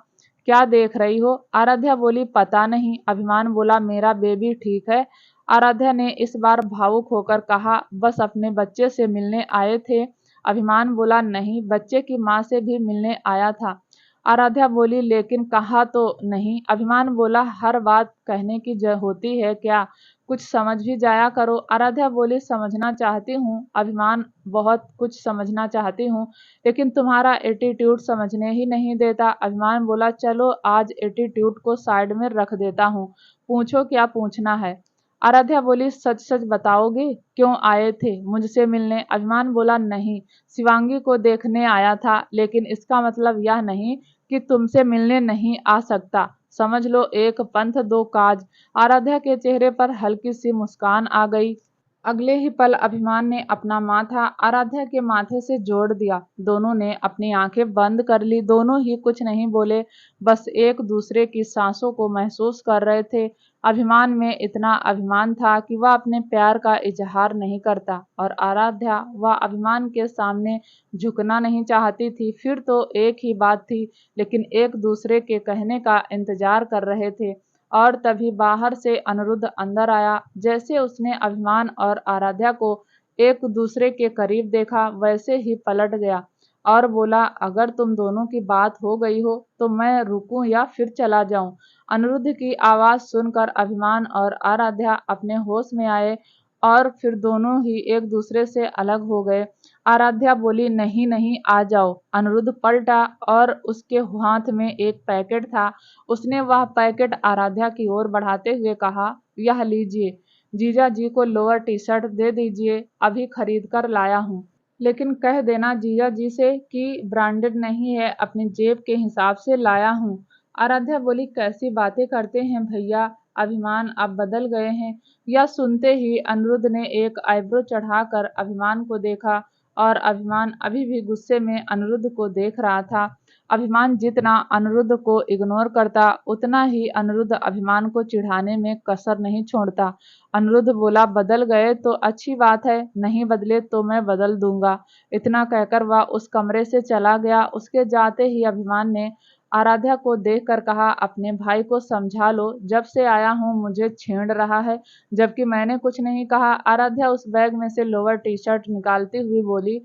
क्या देख रही हो? आराध्या बोली, पता नहीं। अभिमान बोला, मेरा बेबी ठीक है? आराध्या ने इस बार भावुक होकर कहा, बस अपने बच्चे से मिलने आए थे। अभिमान बोला, नहीं, बच्चे की माँ से भी मिलने आया था। आराध्या बोली, लेकिन कहा तो नहीं। अभिमान बोला, हर बात कहने की होती है क्या? कुछ समझ भी जाया करो। आराध्या बोली, समझना चाहती हूँ अभिमान, बहुत कुछ समझना चाहती हूँ, लेकिन तुम्हारा एटीट्यूड समझने ही नहीं देता। अभिमान बोला, चलो आज एटीट्यूड को साइड में रख देता हूँ, पूछो क्या पूछना है। आराध्या बोली, सच सच बताओगे, क्यों आए थे मुझसे मिलने? अभिमान बोला, नहीं, शिवांगी को देखने आया था, लेकिन इसका मतलब यह नहीं कि तुमसे मिलने नहीं आ सकता। समझ लो, एक पंथ दो काज। आराध्या के चेहरे पर हल्की सी मुस्कान आ गई। अगले ही पल अभिमान ने अपना माथा आराध्या के माथे से जोड़ दिया। दोनों ने अपनी आंखें बंद कर ली। दोनों ही कुछ नहीं बोले, बस एक दूसरे की सांसों को महसूस कर रहे थे। अभिमान में इतना अभिमान था कि वह अपने प्यार का इजहार नहीं करता, और आराध्या, वह अभिमान के सामने झुकना नहीं चाहती थी। फिर तो एक ही बात थी, लेकिन एक दूसरे के कहने का इंतजार कर रहे थे। और तभी बाहर से अनिरुद्ध अंदर आया। जैसे उसने अभिमान और आराध्या को एक दूसरे के करीब देखा, वैसे ही पलट गया और बोला, अगर तुम दोनों की बात हो गई हो तो मैं रुकूं या फिर चला जाऊं? अनिरुद्ध की आवाज सुनकर अभिमान और आराध्या अपने होश में आए और फिर दोनों ही एक दूसरे से अलग हो गए। आराध्या बोली, नहीं नहीं, आ जाओ। अनिरुद्ध पलटा और उसके हाथ में एक पैकेट था। उसने वह पैकेट आराध्या की ओर बढ़ाते हुए कहा, यह लीजिए, जीजा जी को लोअर टी शर्ट दे दीजिए, अभी खरीद कर लाया हूँ। लेकिन कह देना जीजा जी से कि ब्रांडेड नहीं है, अपनी जेब के हिसाब से लाया हूँ। आराध्या बोली, कैसी बातें करते हैं भैया, अभिमान अब बदल गए हैं। यह सुनते ही अनिरुद्ध ने एक आईब्रो चढ़ाकर अभिमान को देखा और अभिमान अभी भी गुस्से में अनिरुद्ध को देख रहा था। अभिमान जितना अनिरुद्ध को इग्नोर करता, उतना ही अनिरुद्ध अभिमान को चिढ़ाने में कसर नहीं छोड़ता। अनिरुद्ध बोला, बदल गए तो अच्छी बात है, नहीं बदले तो मैं बदल दूंगा। इतना कहकर वह उस कमरे से चला गया। उसके जाते ही अभिमान ने आराध्या को देखकर कहा, अपने भाई को समझा लो, जब से आया हूँ मुझे छेड़ रहा है, जबकि मैंने कुछ नहीं कहा। आराध्या उस बैग में से लोअर टी शर्ट निकालती हुई बोली,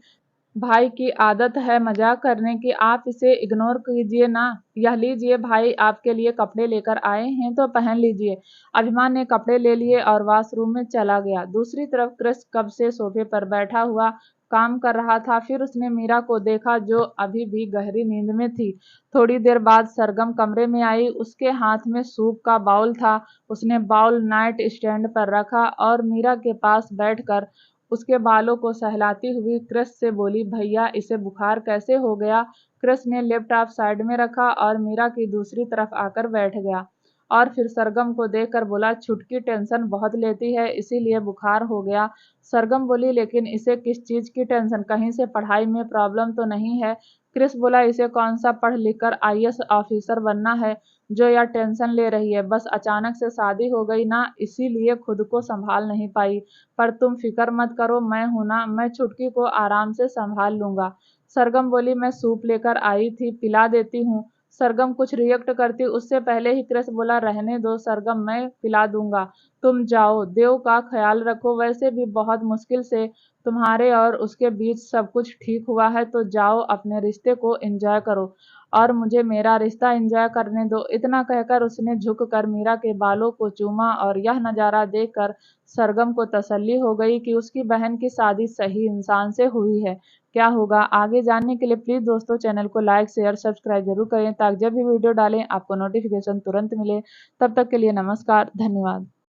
भाई की आदत है मजाक करने की, आप इसे इग्नोर कीजिए ना। यह लीजिए, भाई आपके लिए कपड़े लेकर आए हैं तो पहन लीजिए। अभिमान ने कपड़े ले लिए और वॉशरूम में चला गया। दूसरी तरफ क्रिस कब से सोफे पर बैठा हुआ काम कर रहा था। फिर उसने मीरा को देखा, जो अभी भी गहरी नींद में थी। थोड़ी देर बाद सरगम कमरे में आई। उसके हाथ में सूप का बाउल था। उसने बाउल नाइट स्टैंड पर रखा और मीरा के पास बैठकर उसके बालों को सहलाती हुई क्रिस से बोली, भैया इसे बुखार कैसे हो गया? क्रिस ने लैपटॉप साइड में रखा और मीरा की दूसरी तरफ आकर बैठ गया और फिर सरगम को देखकर बोला, छुटकी टेंशन बहुत लेती है, इसीलिए बुखार हो गया। सरगम बोली, लेकिन इसे किस चीज की टेंशन? कहीं से पढ़ाई में प्रॉब्लम तो नहीं है? क्रिस बोला, इसे कौन सा पढ़ लिख कर आईएएस ऑफिसर बनना है जो यह टेंशन ले रही है? बस अचानक से शादी हो गई ना, इसीलिए खुद को संभाल नहीं पाई। पर तुम फिक्र मत करो, मैं हूं ना, मैं छुटकी को आराम से संभाल लूंगा। सरगम बोली, मैं सूप लेकर आई थी, पिला देती हूँ। सरगम कुछ रिएक्ट करती उससे पहले ही क्रिस बोला, रहने दो सरगम, मैं पिला दूंगा। तुम जाओ, देव का ख्याल रखो। वैसे भी बहुत मुश्किल से तुम्हारे और उसके बीच सब कुछ ठीक हुआ है, तो जाओ अपने रिश्ते को एंजॉय करो और मुझे मेरा रिश्ता एंजॉय करने दो। इतना कहकर उसने झुककर मीरा के बालों को चूमा और यह नज़ारा देखकर सरगम को तसल्ली हो गई कि उसकी बहन की शादी सही इंसान से हुई है। क्या होगा आगे जानने के लिए प्लीज़ दोस्तों चैनल को लाइक शेयर सब्सक्राइब जरूर करें, ताकि जब भी वीडियो डालें आपको नोटिफिकेशन तुरंत मिले। तब तक के लिए नमस्कार, धन्यवाद।